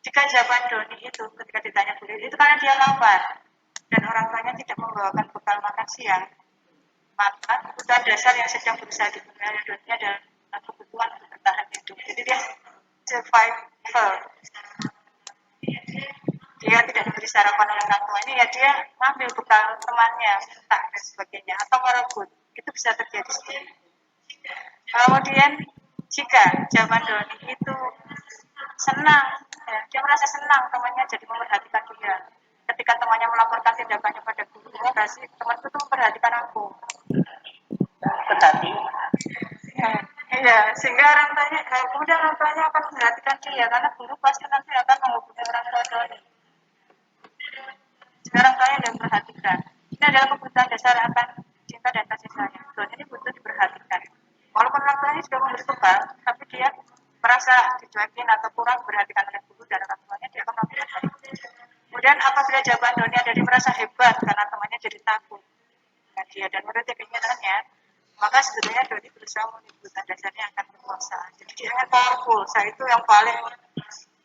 jika jawaban Doni itu ketika ditanya Bu Lili itu karena dia lapar dan orang tuanya tidak membawakan bekal makan siang, maka kebutuhan dasar yang sedang berusaha dipenuhi oleh Doni adalah kebutuhan untuk bertahan hidup. Jadi dia survival. Dia tidak diberi sarapan oleh orang tuanya, ya dia ngambil bekal temannya, minta dan sebagainya, atau merebut. Itu bisa terjadi seperti itu. Kemudian jika jawaban Doni itu senang, ya, dia merasa senang temannya jadi memperhatikan dia. Ketika temannya melaporkan tindakannya pada guru, berarti temanku itu memperhatikan aku. Tetapi Iya, sehingga orang tuanya, kemudian orang tuanya akan memperhatikan dia karena guru pasti nanti akan menghubungi orang tua Doni. Sekarang tuanya yang memperhatikan. Ini adalah kebutuhan dasar akan cinta dan kasih sayang. Doni ini butuh diperhatikan. Walaupun orang tuanya sudah memberi bekal, tapi dia merasa dicuekin atau kurang diperhatikan oleh guru dan orang tuanya, dia akan melakukan hal itu. Kemudian apabila jawaban Doni ada dia merasa hebat karena temannya jadi takut dengan dia dan menurut keinginannya, maka sebetulnya Doni berusaha memenuhi kebutuhan dasarnya akan kekuasaan. Jadi dia akan powerful. Saya itu yang paling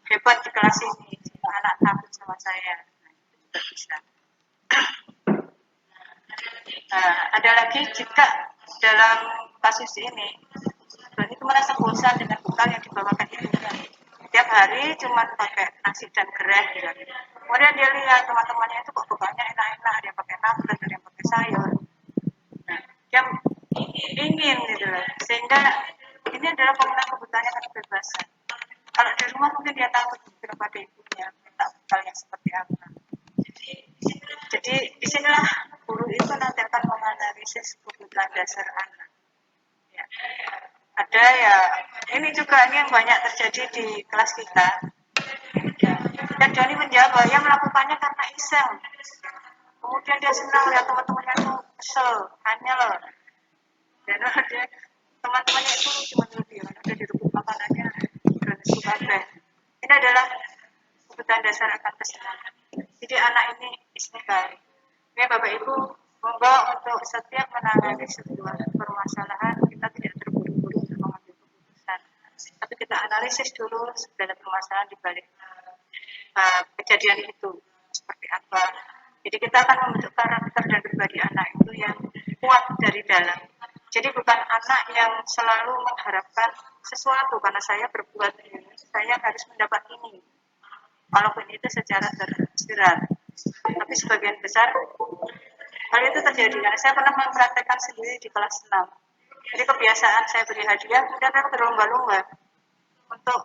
hebat di kelas ini. Anak takut sama saya. Nah, itu juga bisa. Nah, ada lagi jika dalam kasus ini Doni itu merasa bosan dengan bekal yang dibawakan ibunya. Tiap hari cuma pakai nasi dan gerai gitu. Kemudian dia lihat teman-temannya itu kok bekalnya enak-enak, ada yang pakai nugget, ada yang pakai sayur. Nah, dia ingin gitu loh. Sehingga ini adalah pemenuhan kebutuhannya kan kebebasan. Kalau di rumah mungkin dia takut kepada ibunya, minta bekal yang seperti apa. Jadi disinilah guru itu nanti akan menganalisis kebutuhan dasar anak. Ya. Ada ya, ini juga ini yang banyak terjadi di kelas kita. Ya. Dan Doni menjawab bahwa ia melakukannya karena iseng. Kemudian dia senang lihat teman-temannya itu kesel, hanya loh. Dan dia teman-temannya itu cuma lebih, udah direbut makanannya dan suka teh. Ini adalah kebutuhan dasar akan kesenangan. Jadi anak ini istimewa. Ya Bapak Ibu, monggo untuk setiap menangani sebuah permasalahan kita tidak terburu-buru untuk mengambil keputusan, tapi kita analisis dulu segala permasalahan di balik kejadian itu seperti apa. Jadi kita akan membentuk karakter dan pribadi anak itu yang kuat dari dalam. Jadi bukan anak yang selalu mengharapkan sesuatu karena saya berbuat ini, saya harus mendapat ini. Walaupun itu secara tersirat. Tapi sebagian besar hal itu terjadi karena saya pernah mempraktekkan sendiri di kelas 6. Jadi kebiasaan saya beri hadiah, kemudian saya berlomba-lomba untuk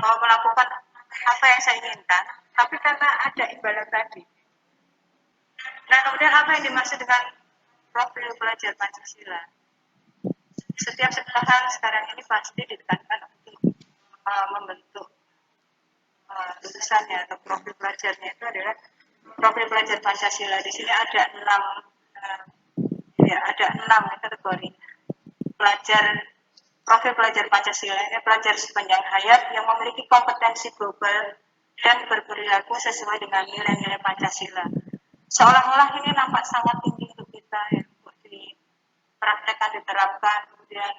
melakukan apa yang saya inginkan, tapi karena ada imbalan tadi. Nah, kemudian apa yang dimaksud dengan profil pelajar Pancasila? Setiap sekolahan sekarang ini pasti ditekankan untuk membentuk lulusannya atau profil pelajarnya itu adalah profil pelajar Pancasila. Di sini ada 6 kategori pelajar. Profil pelajar Pancasila ini pelajar sepanjang hayat yang memiliki kompetensi global dan berperilaku sesuai dengan nilai-nilai Pancasila. Seolah-olah ini nampak sangat tinggi untuk kita ya, untuk dipraktekkan, diterapkan, kemudian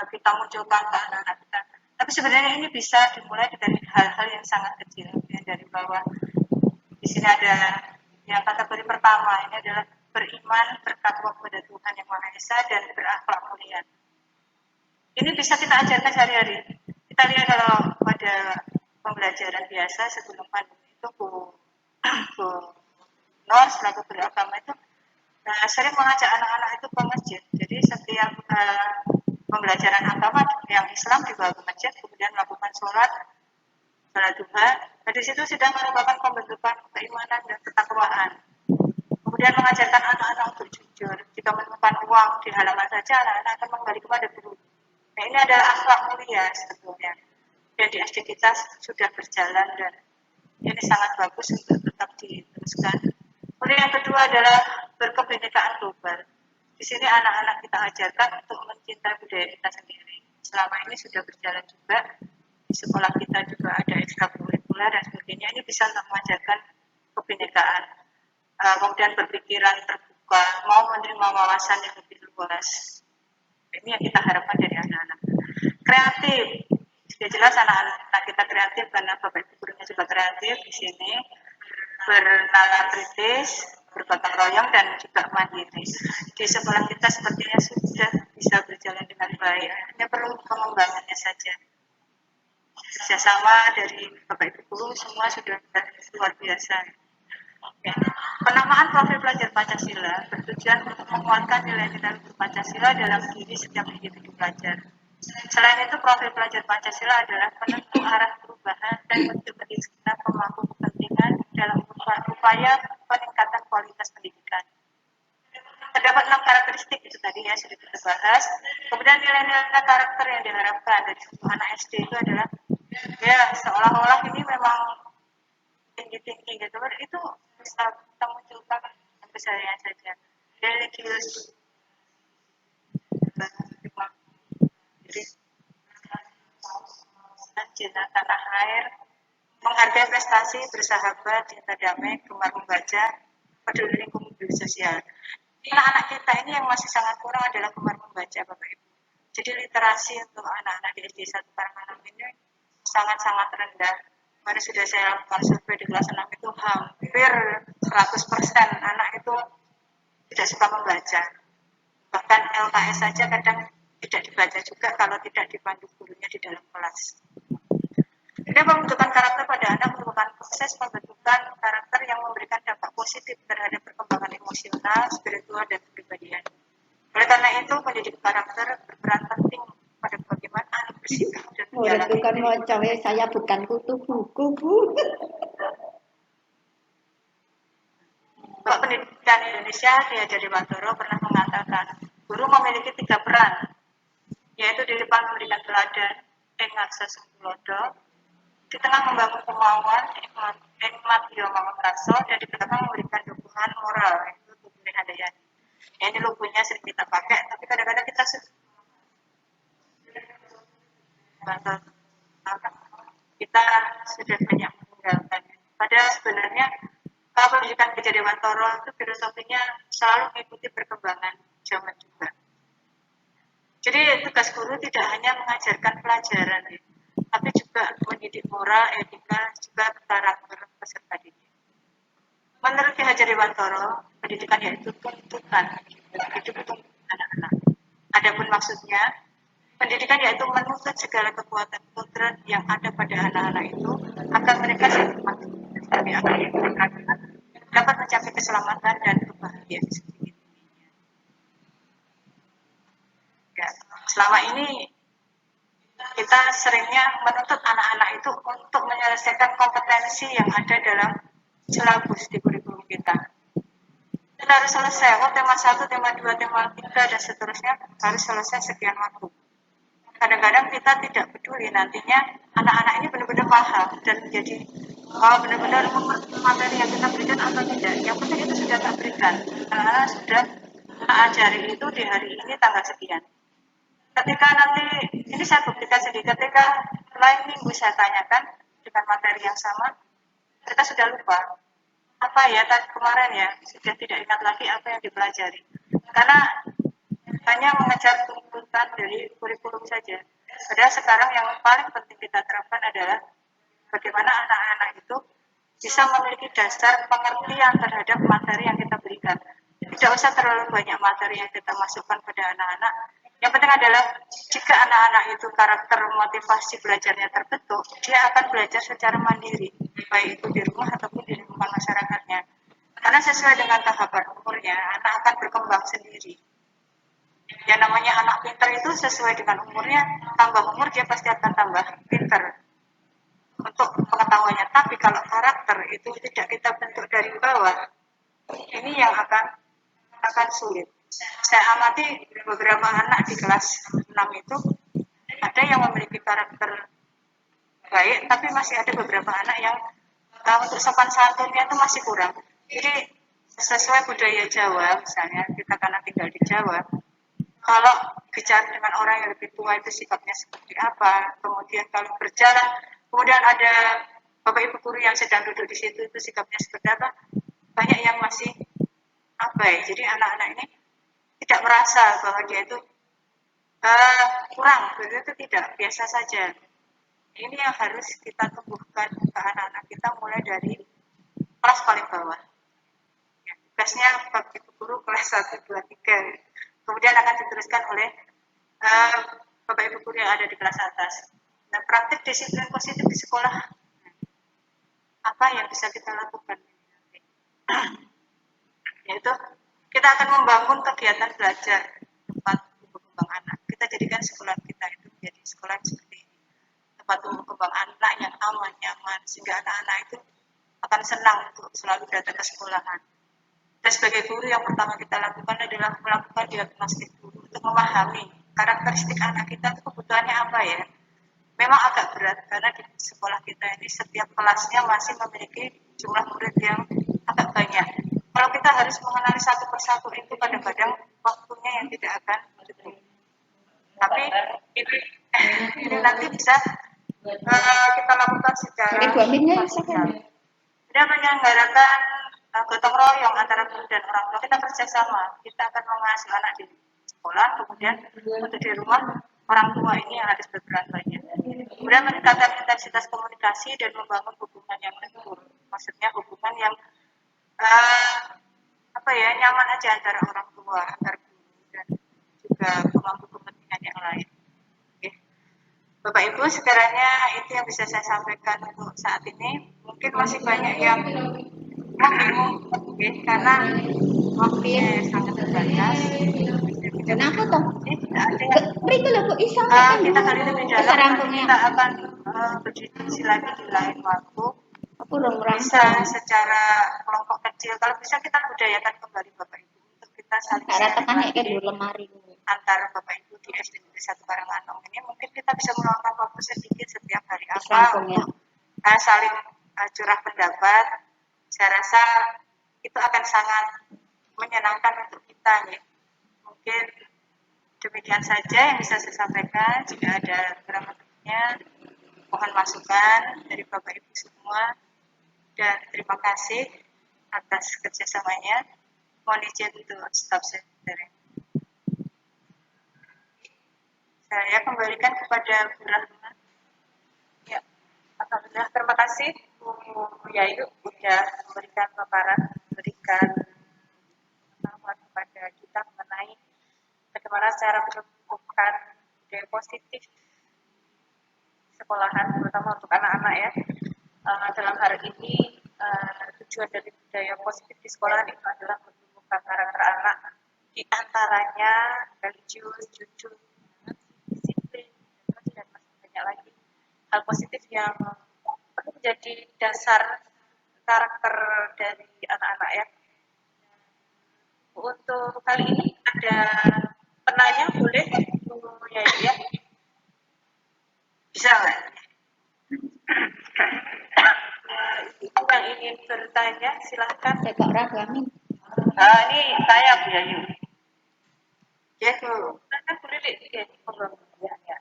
kita munculkan ke anak-anak kita. Tapi sebenarnya ini bisa dimulai dari hal-hal yang sangat kecil, ya, dari bawah. Di sini ada yang kategori pertama, ini adalah beriman, bertakwa kepada Tuhan Yang Maha Esa, dan berakhlak mulia. Ini bisa kita ajarkan sehari-hari. Kita lihat kalau pada pembelajaran biasa sebelum pandemi itu Bu Nur selaku beragama itu sering mengajak anak-anak itu ke masjid. Jadi setiap pembelajaran agama yang Islam dibawa ke masjid, kemudian melakukan sholat duha. Nah, di situ sudah merupakan pembentukan keimanan dan ketakwaan. Kemudian mengajarkan anak-anak untuk jujur. Jika menemukan uang di halaman saja, anak-anak akan kembali kepada guru. Nah, ini adalah akhlak mulia sebetulnya. Dan di SD kita sudah berjalan dan ini sangat bagus untuk tetap diteruskan. Kemudian yang kedua adalah berkebinekaan global. Di sini anak-anak kita ajarkan untuk mencintai budaya kita sendiri. Selama ini sudah berjalan juga. Di sekolah kita juga ada ekstrakurikuler dan sebagainya. Ini bisa untuk mengajarkan kebinekaan. Kemudian berpikiran terbuka, mau menerima wawasan yang lebih luas. Ini yang kita harapkan dari anak-anak. Kreatif. Sudah jelas anak-anak kita kreatif karena Bapak Ibu gurunya juga kreatif di sini. Bernalar kritis, bergotong royong, dan juga mandiri. Di sekolah kita sepertinya sudah bisa berjalan dengan baik. Hanya perlu pengembangannya saja. Kerjasama dari Bapak Ibu guru semua sudah luar biasa. Ya. Penamaan profil pelajar Pancasila bertujuan untuk menguatkan nilai-nilai Pancasila dalam diri setiap individu pelajar. Selain itu, profil pelajar Pancasila adalah penentu arah perubahan dan bentuk kedisiplinan pemangku kepentingan dalam upaya peningkatan kualitas pendidikan. Terdapat 6 karakteristik itu tadi ya sudah kita bahas. Kemudian nilai-nilai karakter yang diharapkan dari anak SD itu adalah ya seolah-olah ini memang tinggi-tinggi gitu. Itu bisa kita munculkan keseharian saja. Religius, cinta tanah air, menghargai prestasi, bersahabat, cinta damai, gemar membaca, peduli lingkungan, peduli sosial. Anak-anak kita ini yang masih sangat kurang adalah gemar membaca, Bapak Ibu. Jadi literasi untuk anak-anak di SD 1 Karanganyar ini sangat-sangat rendah. Kemarin sudah saya lakukan survei di kelas 6 itu hampir 100% anak itu tidak suka membaca. Bahkan LKS saja kadang tidak dibaca juga kalau tidak dipandu gurunya di dalam kelas. Jadi pembentukan karakter pada anak merupakan proses pembentukan karakter yang memberikan dampak positif terhadap perkembangan emosional, spiritual, dan kepribadian. Oleh karena itu, pendidik karakter berperan penting pada bagaimana anak bersikap dan menjalani. Bukan mau cawe, saya bukan kutu buku, Bu. Bapak Pendidikan Indonesia Ki Hajar Dewantara pernah mengatakan, guru memiliki 3 peran, yaitu di depan memberikan teladan, ngaksa sumpulodo, di tengah membangun kemauan, nikmat yomong raso, dan di belakang memberikan dukungan moral, yaitu tubuh handayani. Ya, ini logonya sering kita pakai, tapi kadang-kadang kita sudah banyak meninggalkannya. Padahal sebenarnya kalau pendidikan Ki Hajar Dewantara itu filosofinya selalu mengikuti perkembangan zaman juga. Jadi tugas guru tidak hanya mengajarkan pelajaran, tapi juga mendidik moral, etika, juga karakter peserta didik. Menurut Ki Hajar Dewantara, pendidikan yaitu tuntutan hidup untuk anak-anak. Adapun maksudnya, pendidikan yaitu menuntut segala kekuatan kodrat yang ada pada anak-anak itu agar mereka semakin kami akan dapat mencapai keselamatan dan kebahagiaan setinggi-tingginya. Ya, selama ini kita seringnya menuntut anak-anak itu untuk menyelesaikan kompetensi yang ada dalam silabus di kurikulum kita. Kita harus selesai, tema 1, tema 2, tema 3, dan seterusnya harus selesai sekian waktu. Kadang-kadang kita tidak peduli nantinya anak-anak ini benar-benar paham dan menjadi benar-benar mengerti materi yang kita berikan atau tidak. Yang penting itu sudah terberikan. Anak-anak sudah ajari itu di hari ini tanggal sekian. Ketika nanti, ini saya buktikan sendiri, ketika lain minggu saya tanyakan dengan materi yang sama, kita sudah lupa. Apa ya kemarin ya, sudah tidak ingat lagi apa yang dipelajari. Karena hanya mengejar tuntutan dari kurikulum saja. Padahal sekarang yang paling penting kita terapkan adalah bagaimana anak-anak itu bisa memiliki dasar pengertian terhadap materi yang kita berikan. Tidak usah terlalu banyak materi yang kita masukkan pada anak-anak. Yang penting adalah jika anak-anak itu karakter motivasi belajarnya terbentuk, dia akan belajar secara mandiri, baik itu di rumah ataupun di lingkungan masyarakatnya. Karena sesuai dengan tahapan umurnya, anak akan berkembang sendiri. Yang namanya anak pintar itu sesuai dengan umurnya, tambah umur dia pasti akan tambah pintar untuk pengetahuannya. Tapi kalau karakter itu tidak kita bentuk dari bawah, ini yang akan sulit. Saya amati beberapa anak di kelas 6 itu ada yang memiliki karakter baik, tapi masih ada beberapa anak yang untuk sopan santunnya itu masih kurang. Jadi sesuai budaya Jawa, misalnya kita karena tinggal di Jawa, kalau bicara dengan orang yang lebih tua itu sikapnya seperti apa, kemudian kalau berjalan, kemudian ada Bapak Ibu guru yang sedang duduk di situ itu sikapnya seperti apa, banyak yang masih abai. Jadi anak-anak ini tidak merasa bahwa dia itu kurang, begitu tidak, biasa saja. Ini yang harus kita tumbuhkan ke anak-anak kita mulai dari kelas paling bawah. Ya, tugasnya Bapak Ibu guru kelas 1, 2, 3. Kemudian akan diteruskan oleh Bapak Ibu guru yang ada di kelas atas. Nah, praktik disiplin positif di sekolah, apa yang bisa kita lakukan? Yaitu kita akan membangun kegiatan belajar tempat tumbuh kembang anak. Kita jadikan sekolah kita itu menjadi sekolah seperti ini, tempat tumbuh kembang anak yang aman, nyaman, sehingga anak-anak itu akan senang untuk selalu datang ke sekolahan. Dan sebagai guru yang pertama kita lakukan adalah melakukan diagnostik dulu untuk memahami karakteristik anak kita itu kebutuhannya apa ya. Memang agak berat karena di sekolah kita ini setiap kelasnya masih memiliki jumlah murid yang agak banyak. Kalau kita harus mengenali satu persatu itu kadang-kadang waktunya yang tidak akan cukup. Tapi ini nanti bisa kita lakukan secara konsisten. Dia menyelenggarakan gotong royong antara guru dan orang tua. Kita kerjasama, kita akan mengasuh anak di sekolah, kemudian untuk di rumah orang tua ini yang harus berperan banyak. Kemudian meningkatkan intensitas komunikasi dan membangun hubungan yang lebur. Maksudnya hubungan yang nyaman aja antara orang tua, antar guru dan juga pemangku kepentingan yang lain. Oke. Bapak Ibu, sekiranya itu yang bisa saya sampaikan untuk saat ini. Mungkin masih banyak yang bingung, karena waktunya sangat terbatas. Kenapa toh? Tidak ada yang Berita loh kok iseng kita kali ini lebih dalam, kita akan berdiskusi lagi di lain waktu. Aku belum Bisa secara kelompok kecil. Kalau bisa kita budayakan kembali Bapak Ibu untuk kita saling lemari antara Bapak Ibu di SD Negeri 1 Karanganyar ini. Mungkin kita bisa meluangkan waktu sedikit setiap hari apa untuk saling curah pendapat. Saya rasa itu akan sangat menyenangkan untuk kita nih. Mungkin demikian saja yang bisa saya sampaikan. Jika ada kurang-lebihnya, mohon masukan dari Bapak Ibu semua. Dan terima kasih atas kerjasamanya. Mohon izin untuk stop sebentar. Saya kembalikan kepada Bu Rahma. Ya, alhamdulillah, terima kasih Bu Yayu sudah memberikan paparan, memberikan pengetahuan kepada kita mengenai bagaimana cara menumbuhkan budaya positif sekolahan, terutama untuk anak-anak ya. Dalam hari ini tujuan dari budaya positif di sekolah itu adalah menumbuhkan karakter anak, di antaranya religius, jujur, disiplin, dan masih banyak lagi hal positif yang perlu menjadi dasar karakter dari anak-anak ya. Untuk kali ini ada penanya, boleh ya? Bisa nggak? Ibu yang ingin bertanya, silahkan. Saya kok ragamin. Ini saya Bu Yayu. Ya, Bu. Silahkan boleh deh. Ya.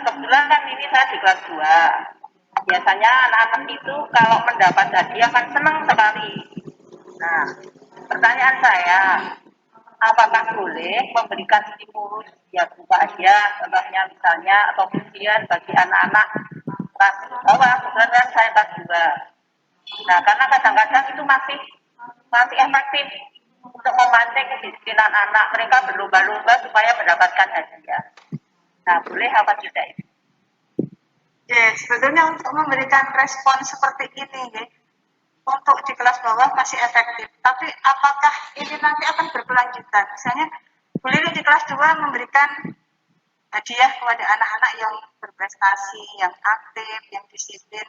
Kebetulan kan ini saya di kelas 2. Biasanya anak-anak itu kalau mendapat hadiah kan senang sekali. Nah, pertanyaan saya, apakah boleh memberikan stimulus ya berupa hadiah, contohnya misalnya atau pujian bagi anak-anak kelas bawah, kebetulan kan saya kelas 2. Nah, karena kadang-kadang itu masih efektif untuk memancing kedisiplinan anak, mereka berlomba-lomba supaya mendapatkan hadiah. Nah, boleh apa tidak itu? Ya, sebetulnya untuk memberikan respon seperti ini, ya, untuk di kelas bawah masih efektif. Tapi apakah ini nanti akan berkelanjutan? Misalnya, boleh di kelas 2 memberikan hadiah kepada anak-anak yang berprestasi, yang aktif, yang disiplin.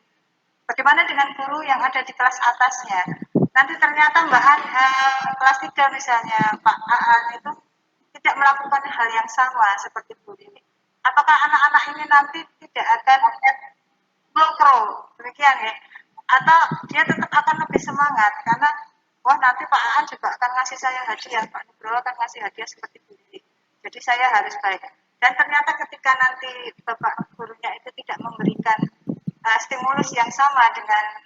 Bagaimana dengan guru yang ada di kelas atasnya? Nanti ternyata Mbak An, kelas 3 misalnya, Pak Aan itu tidak melakukan hal yang sama seperti Bu ini. Apakah anak-anak ini nanti tidak akan pro, demikian ya? Atau dia tetap akan lebih semangat karena wah nanti Pak Aan juga akan ngasih saya hadiah, Pak Nugroho akan ngasih hadiah seperti Bu ini. Jadi saya harus baik. Dan ternyata ketika nanti Bapak gurunya itu tidak memberikan stimulus yang sama dengan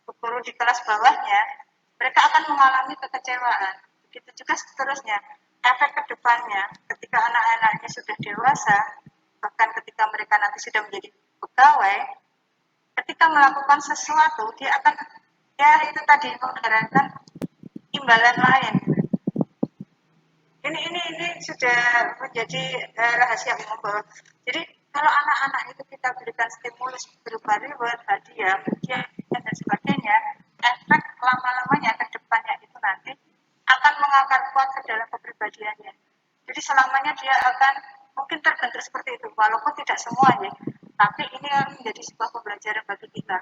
guru di kelas bawahnya, mereka akan mengalami kekecewaan. Begitu juga seterusnya. Efek kedepannya, ketika anak-anaknya sudah dewasa, bahkan ketika mereka nanti sudah menjadi pegawai, ketika melakukan sesuatu, dia akan, ya itu tadi, mengharapkan imbalan lain. Ini sudah menjadi rahasia umum bahwa, jadi kalau anak-anak itu kita berikan stimulus berupa reward, hadiah, pujian, dan sebagainya, efek lama-lamanya ke depannya itu nanti akan mengakar kuat ke dalam kepribadiannya. Jadi selamanya dia akan mungkin terbentuk seperti itu, walaupun tidak semuanya, tapi ini akan menjadi sebuah pembelajaran bagi kita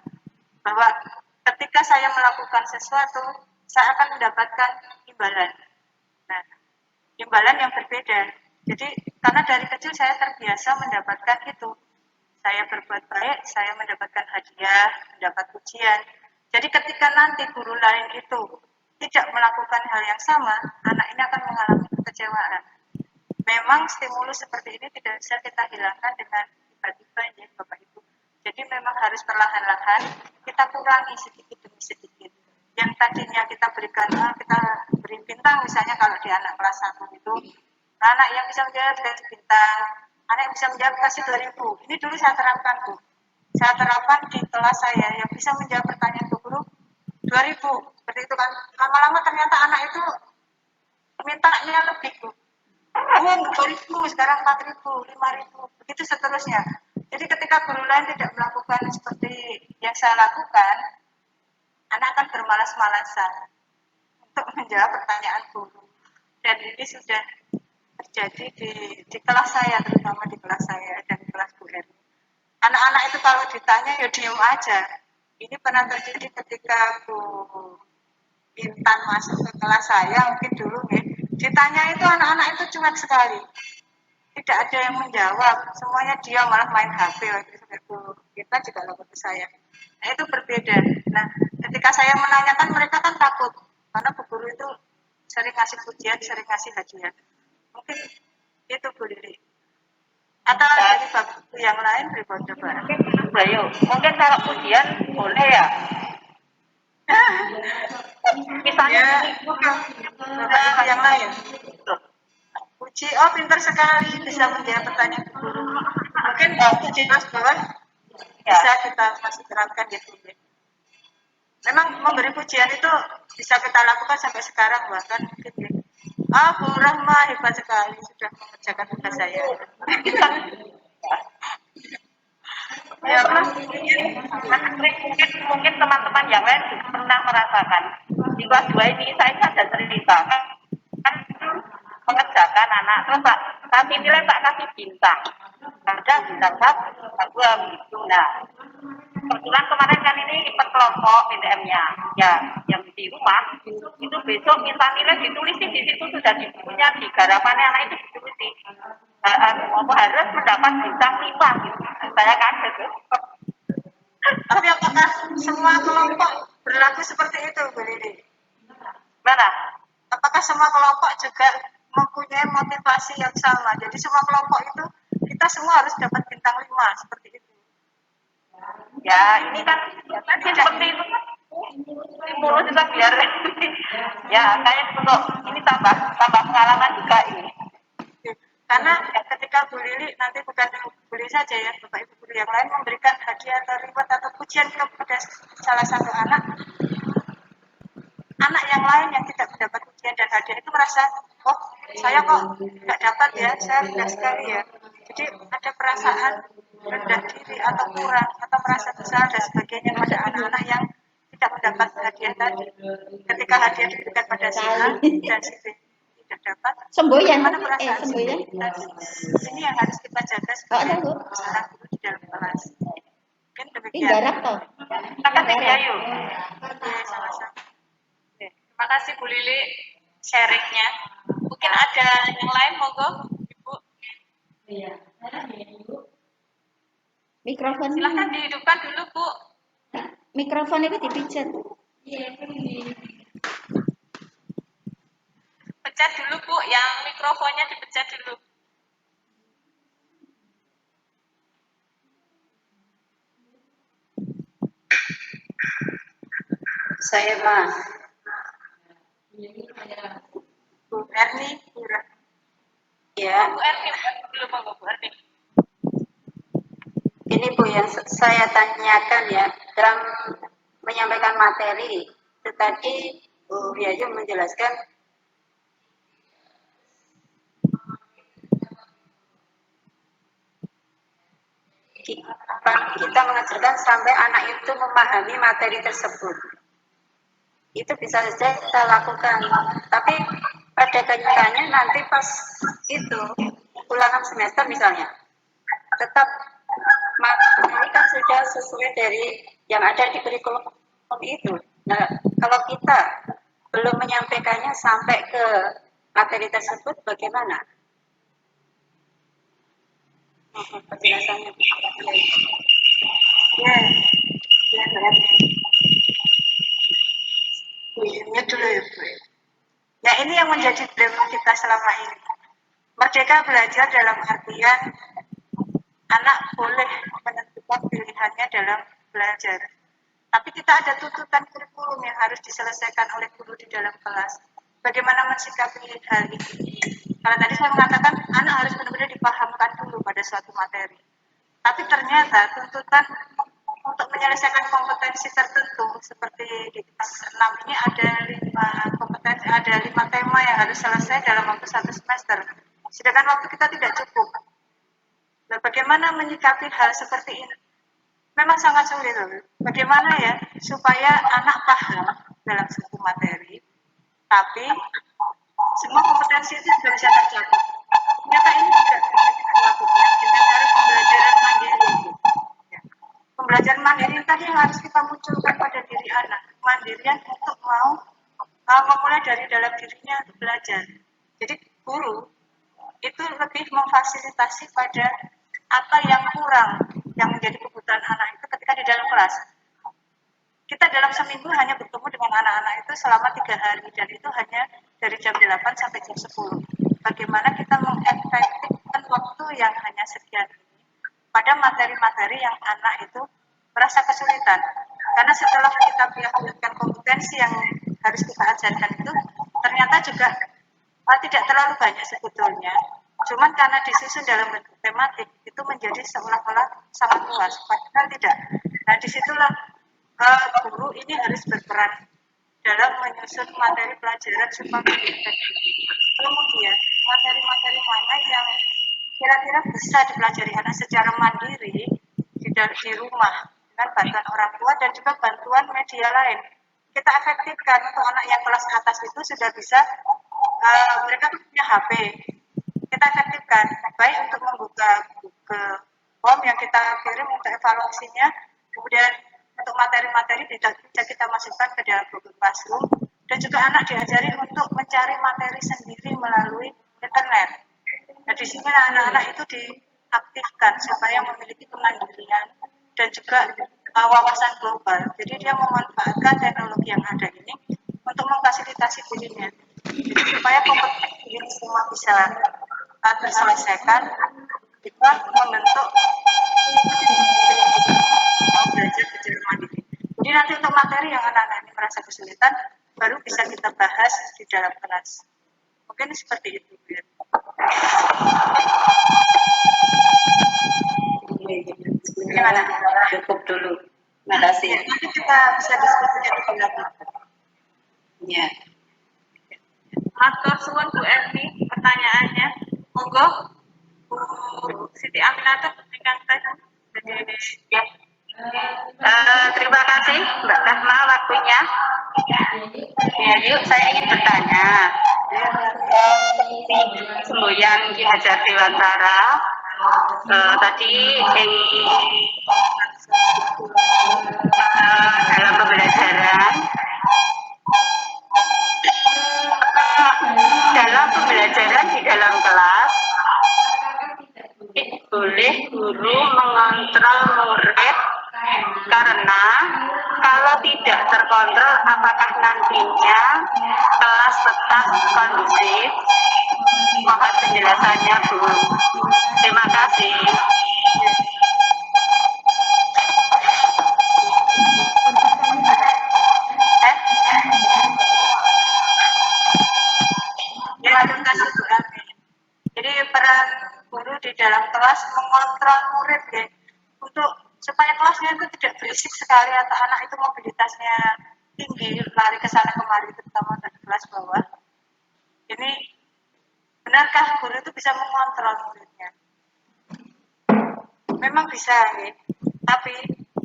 bahwa ketika saya melakukan sesuatu, saya akan mendapatkan imbalan. Nah, imbalan yang berbeda. Jadi karena dari kecil saya terbiasa mendapatkan itu. Saya berbuat baik, saya mendapatkan hadiah, mendapat pujian. Jadi ketika nanti guru lain itu tidak melakukan hal yang sama, anak ini akan mengalami kekecewaan. Memang stimulus seperti ini tidak bisa kita hilangkan dengan tiba-tiba ya Bapak Ibu. Jadi memang harus perlahan-lahan kita kurangi sedikit demi sedikit. Yang tadinya kita berikan, kita beri bintang misalnya kalau di anak kelas 1 itu, anak yang bisa menjawab garis bintang, anak yang bisa menjawab kasih 2000. Ini dulu saya terapkan Bu. Saya terapkan di kelas saya yang bisa menjawab pertanyaan Bu Guru 2000. Seperti itu kan. Lama-lama ternyata anak itu mintanya lebih Bu. 2000, sekarang 4000, 5000, begitu seterusnya. Jadi ketika guru lain tidak melakukan seperti yang saya lakukan, anak akan bermalas-malasan untuk menjawab pertanyaan guru. Dan ini sudah terjadi di kelas saya, terutama di kelas saya dan di kelas Bu Eri. Anak-anak itu kalau ditanya ya diem aja. Ini pernah terjadi ketika Bu Intan masuk ke kelas saya, mungkin dulu ya. Ditanya itu anak-anak itu cuek sekali. Tidak ada yang menjawab, semuanya dia malah main HP. Kita juga lapor ke saya. Nah itu berbeda. Nah ketika saya menanyakan mereka kan takut karena Bu Guru itu sering ngasih pujian, sering ngasih hadiah. Mungkin itu Bu Lili. Atau dari bapak yang lain beri coba. Ayo, mungkin kalau pujian boleh ya. Misalnya bapak yang lain. Puji, oh pintar sekali bisa menjawab pertanyaan guru. Mungkin puji mas bawah bisa kita masih terapkan di sini. Memang memberi pujian itu bisa kita lakukan sampai sekarang bahkan mungkin ya. Bu Rahma hebat sekali sudah mengerjakan tugas saya. Ya, mungkin teman-teman yang lain juga pernah merasakan di kelas 2 ini saya ada cerita kan mengerjakan anak terus tak kasih nilai tak kasih bintang ada bintang 1, bintang 2 begitu. Nah kebetulan kemarin kan ini per kelompok PTM-nya ya yang di rumah itu besok minta nilai ditulis di situ sudah di bukunya di garapannya anak itu ditulis harus mendapat bintang 5 gitu. Saya kaget tuh. Tapi apakah semua kelompok berlaku seperti itu, Bu Lili? Mana? Apakah semua kelompok juga mempunyai motivasi yang sama? Jadi semua kelompok itu kita semua harus dapat bintang 5 seperti itu. Ya ini kan seperti itu kan. Stimulus juga biar ya kayak untuk ini tambah pengalaman juga ini. Karena ketika Bu Lili nanti bukan Bu Lili saja ya, Bapak Ibu guru yang lain memberikan hadiah atau reward atau pujian kepada salah satu anak yang lain yang tidak mendapat pujian dan hadiah itu merasa, oh saya kok nggak dapat ya, saya rendah sekali ya. Jadi ada perasaan rendah diri atau kurang atau merasa besar dan sebagainya pada anak-anak yang tidak mendapat hadiah tadi. Ketika hadiah diberikan pada si A dan si B tidak dapat, Semboyan, mana perasaan semboyan. ini yang harus kita jaga sebagai seorang guru di dalam kelas. Mungkin Ini demikian. garap toh. Terima kasih ya Yu. Ya, sama-sama. Terima kasih Bu Lili sharingnya. Mungkin ada yang lain monggo Ibu. Mikrofon. Silahkan dihidupkan dulu Bu. Mikrofon itu dipijat. Pecat dulu Bu, yang mikrofonnya dipecat dulu. Saya Mas. Bu Erni, Ya, Bu Erni, dulu monggo Bu Erni. ini Bu yang saya tanyakan ya dalam menyampaikan materi. Tadi Bu Yayu menjelaskan kita mengajarkan sampai anak itu memahami materi tersebut. Itu bisa saja kita lakukan. Tapi pada kenyataannya nanti pas itu ulangan semester misalnya, tetap materi kan sudah sesuai dari yang ada di kurikulum itu. Nah, kalau kita belum menyampaikannya sampai ke materi tersebut, bagaimana? Penjelasannya. ya berarti. Ini dulu ya Bu. Ya ini yang menjadi dilema kita selama ini. Merdeka belajar dalam artian anak boleh menentukan pilihannya dalam belajar. Tapi kita ada tuntutan kurikulum yang harus diselesaikan oleh guru di dalam kelas. Bagaimana mensikapi hal ini? Kalau tadi saya mengatakan anak harus benar-benar dipahamkan dulu pada suatu materi. Tapi ternyata tuntutan untuk menyelesaikan kompetensi tertentu seperti di kelas 6 ini ada 5 kompetensi, ada 5 tema yang harus selesai dalam waktu 1 semester. Sedangkan waktu kita tidak cukup. Nah, bagaimana menyikapi hal seperti ini? Memang sangat sulit. Bagaimana ya supaya anak paham dalam suatu materi, tapi semua kompetensi itu sudah bisa tercapai. Ternyata ini tidak bisa kita lakukan dengan cara pembelajaran mandiri. Pembelajaran mandiri tadi yang harus kita munculkan pada diri anak. Mandirian untuk mau memulai dari dalam dirinya untuk belajar. Jadi guru itu lebih memfasilitasi pada apa yang kurang yang menjadi kebutuhan anak itu ketika di dalam kelas. Kita dalam seminggu hanya bertemu dengan anak-anak itu selama 3 hari dan itu hanya dari jam 8 sampai jam 10. Bagaimana kita mengefektifkan waktu yang hanya sekian ini pada materi-materi yang anak itu merasa kesulitan. Karena setelah kita melakukan kompetensi yang harus kita ajarkan itu ternyata juga tidak terlalu banyak sebetulnya. Cuman karena disusun dalam bentuk tematik itu menjadi seolah-olah sangat luas, padahal tidak. Nah disitulah guru ini harus berperan dalam menyusun materi pelajaran supaya efektif. Kemudian materi-materi mana yang kira-kira bisa dipelajari anak secara mandiri di di rumah dengan bantuan orang tua dan juga bantuan media lain. Kita efektifkan untuk anak yang kelas atas itu sudah bisa, mereka punya HP. Kita efektifkan, baik untuk membuka Google Form yang kita kirim untuk evaluasinya, kemudian untuk materi-materi bisa kita masukkan ke dalam Google Classroom, dan juga anak diajari untuk mencari materi sendiri melalui internet. Nah, di sini anak-anak itu diaktifkan supaya memiliki kemandirian dan juga wawasan global. Jadi dia memanfaatkan teknologi yang ada ini untuk memfasilitasi dirinya. Jadi supaya kompetensi ini semua bisa terselesaikan, kita membentuk belajar secara mandiri. Jadi nanti untuk materi yang anak-anak ini merasa kesulitan, baru bisa kita bahas di dalam kelas. Mungkin seperti itu. Gimana? Cukup dulu. Terima kasih. Ya, nanti kita bisa diskusikan lebih lanjut. Ya. Matur suwun Bu Erni, pertanyaannya. Monggo Bu Siti Aminatun ingkang teh. Ya. Terima kasih Mbak Rahma waktunya. Ya, yuk saya ingin bertanya. Semboyan Ki Hajar Dewantara tadi dalam pembelajaran di dalam kelas boleh guru mengontrol murid karena kalau tidak terkontrol apakah nantinya kelas tetap kondusif? Mohon penjelasannya Bu. Terima kasih. Terima kasih Bu Erni. Jadi peran guru di dalam kelas mengontrol murid ya, untuk supaya kelasnya itu tidak berisik sekali atau anak itu mobilitasnya tinggi, lari ke sana kemari, terutama untuk di kelas bawah. Ini benarkah guru itu bisa mengontrol muridnya? Memang bisa ya, tapi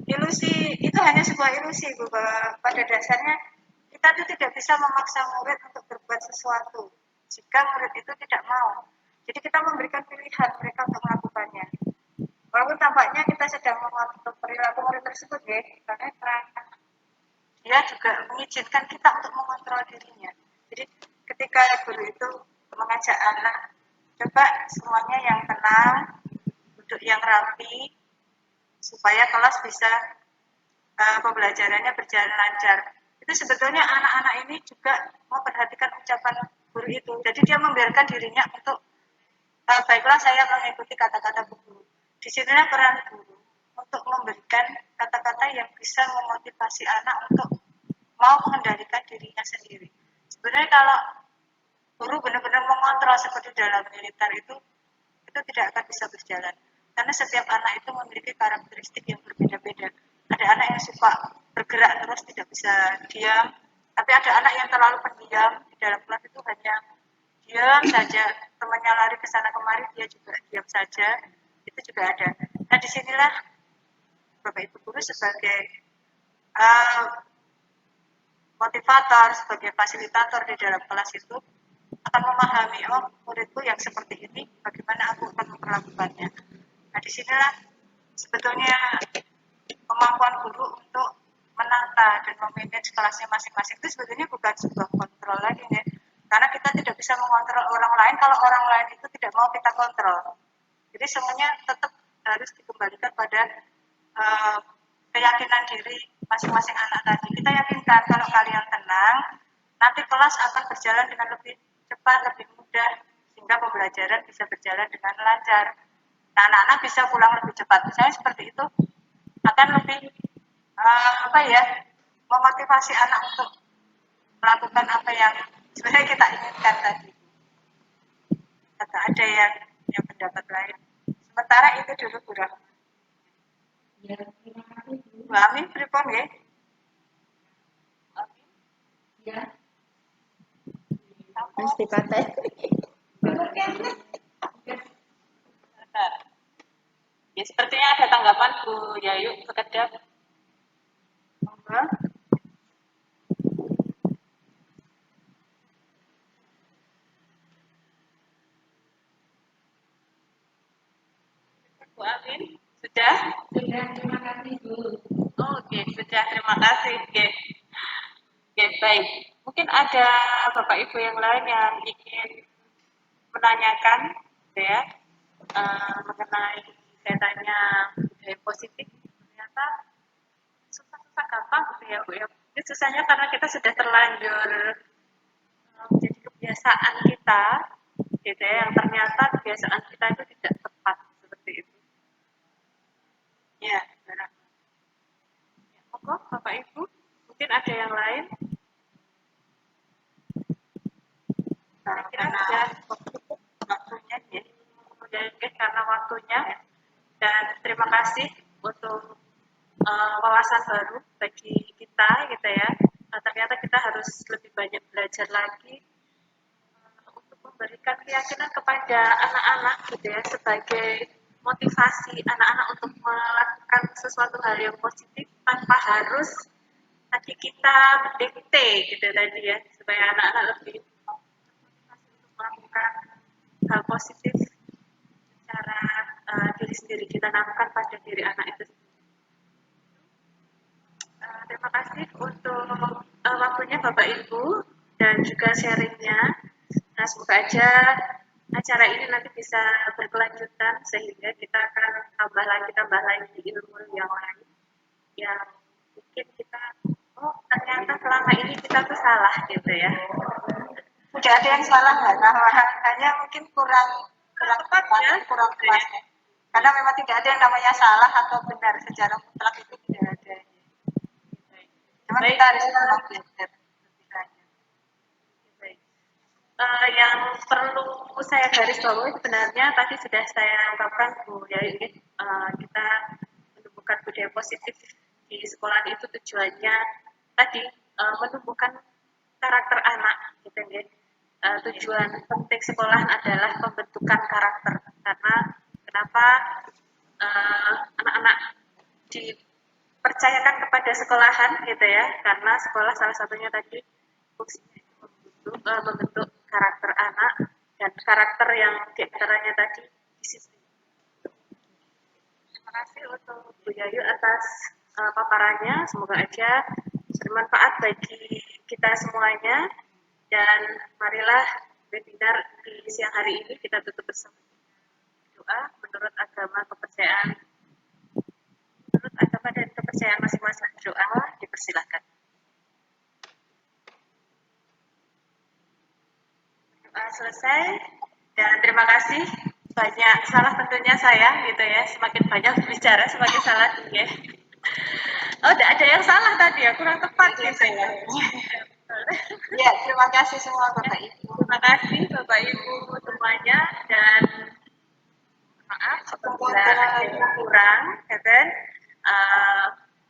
ilusi itu hanya sebuah ilusi Bu, bahwa pada dasarnya kita itu tidak bisa memaksa murid untuk berbuat sesuatu jika murid itu tidak mau. Jadi kita memberikan pilihan mereka untuk melakukannya. Walaupun tampaknya kita sedang mengontrol perilaku murid tersebut ya, karena dia juga mengizinkan kita untuk mengontrol dirinya. Jadi ketika guru itu mengajak anak, coba semuanya yang tenang, duduk yang rapi, supaya kelas bisa pembelajarannya berjalan lancar. Itu sebetulnya anak-anak ini juga memperhatikan ucapan guru itu. Jadi dia membiarkan dirinya untuk baiklah saya mengikuti kata-kata guru. Di sinilah peran guru untuk memberikan kata-kata yang bisa memotivasi anak untuk mau mengendalikan dirinya sendiri. Sebenarnya kalau guru benar-benar mengontrol seperti dalam militer itu tidak akan bisa berjalan. Karena setiap anak itu memiliki karakteristik yang berbeda-beda. Ada anak yang suka bergerak terus tidak bisa diam, tapi ada anak yang terlalu pendiam di dalam kelas itu hanya diam saja, temannya lari ke sana kemari dia juga diam saja, itu juga ada. Nah disinilah Bapak Ibu guru sebagai motivator, sebagai fasilitator di dalam kelas itu akan memahami, oh muridku yang seperti ini, bagaimana aku akan memperlakukannya. Nah disinilah sebetulnya kemampuan guru untuk menata dan memanage kelasnya masing-masing itu sebetulnya bukan sebuah kontrol lagi ya, karena kita tidak bisa mengontrol orang lain kalau orang lain itu tidak mau kita kontrol. Jadi semuanya tetap harus dikembalikan pada keyakinan diri masing-masing anak tadi. Kita yakinkan kalau kalian tenang, nanti kelas akan berjalan dengan lebih cepat, lebih mudah, sehingga pembelajaran bisa berjalan dengan lancar. Nah, anak-anak bisa pulang lebih cepat. Misalnya seperti itu akan lebih memotivasi anak untuk melakukan apa yang sebenarnya kita inginkan tadi. Atau ada yang pendapat lain. Sementara itu dulu Bu Rahma. Ya, terima kasih Bu. Bu Amin, pripun nggih? Ya. Mesti paten. Ya, sepertinya ada tanggapan Bu Yayu sekedap. Monggo. Bu Amin, sudah? Sudah, terima kasih Bu. Oke, sudah. Terima kasih. Oke. Oke, baik. Mungkin ada Bapak Ibu yang lain yang ingin menanyakan, gitu ya, mengenai kaitannya budaya positif. Ternyata susah-susah gampang gitu ya Bu ya. Ini susahnya karena kita sudah terlanjur menjadi kebiasaan kita, gitu ya, yang ternyata kebiasaan kita itu tidak tepat seperti itu. Ya, benar. Ya, monggo Bapak Ibu, mungkin ada yang lain. Kira-kira sudah cukup waktunya ya. Kemudian karena waktunya, dan terima kasih untuk wawasan baru bagi kita gitu ya. Ternyata kita harus lebih banyak belajar lagi untuk memberikan keyakinan kepada anak-anak gitu ya, sebagai motivasi anak-anak untuk melakukan sesuatu hal yang positif tanpa harus tadi kita mendikte gitu tadi ya, supaya anak-anak lebih motivasi untuk melakukan hal positif secara diri sendiri, kita tanamkan pada diri anak itu sendiri. Terima kasih untuk waktunya Bapak Ibu dan juga sharingnya. Nah, semoga aja acara ini nanti bisa berkelanjutan sehingga kita akan tambah lagi ilmu yang lain yang mungkin kita ternyata selama ini kita tuh salah gitu ya. Tidak ada yang salah nggak, hanya mungkin kurang tepat ya, kurang pas ya. Karena memang tidak ada yang namanya salah atau benar secara mutlak, itu tidak ada. Cuma kita harus memang belajar lebih banyak. Yang perlu saya garis bawahi sebenarnya tadi sudah saya ungkapkan Bu ya, kita menumbuhkan budaya positif di sekolah itu tujuannya tadi menumbuhkan karakter anak gitu ya. Tujuan penting sekolah adalah pembentukan karakter, karena kenapa anak-anak dipercayakan kepada sekolahan gitu ya, karena sekolah salah satunya tadi fungsinya itu membentuk karakter anak, dan karakter yang diantaranya tadi disiplin. Terima kasih untuk Bu Yayu atas paparannya, semoga aja bermanfaat bagi kita semuanya, dan marilah webinar di siang hari ini kita tutup bersama doa menurut agama dan kepercayaan masing-masing. Doa dipersilakan. Selesai, dan terima kasih. Banyak salah tentunya saya gitu ya, semakin banyak bicara semakin salah ya. Oh, ada yang salah tadi ya, kurang tepat gitu ya. Ya, terima kasih semua Bapak Ibu. Terima kasih Bapak Ibu semuanya, dan maaf apabila ada yang kurang, dan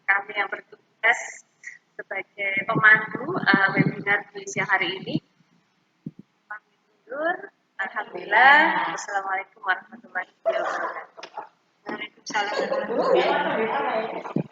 kami yang bertugas sebagai pemandu webinar di siang hari ini. Kami undur. Alhamdulillah. Wassalamualaikum warahmatullahi wabarakatuh. Waalaikumsalam.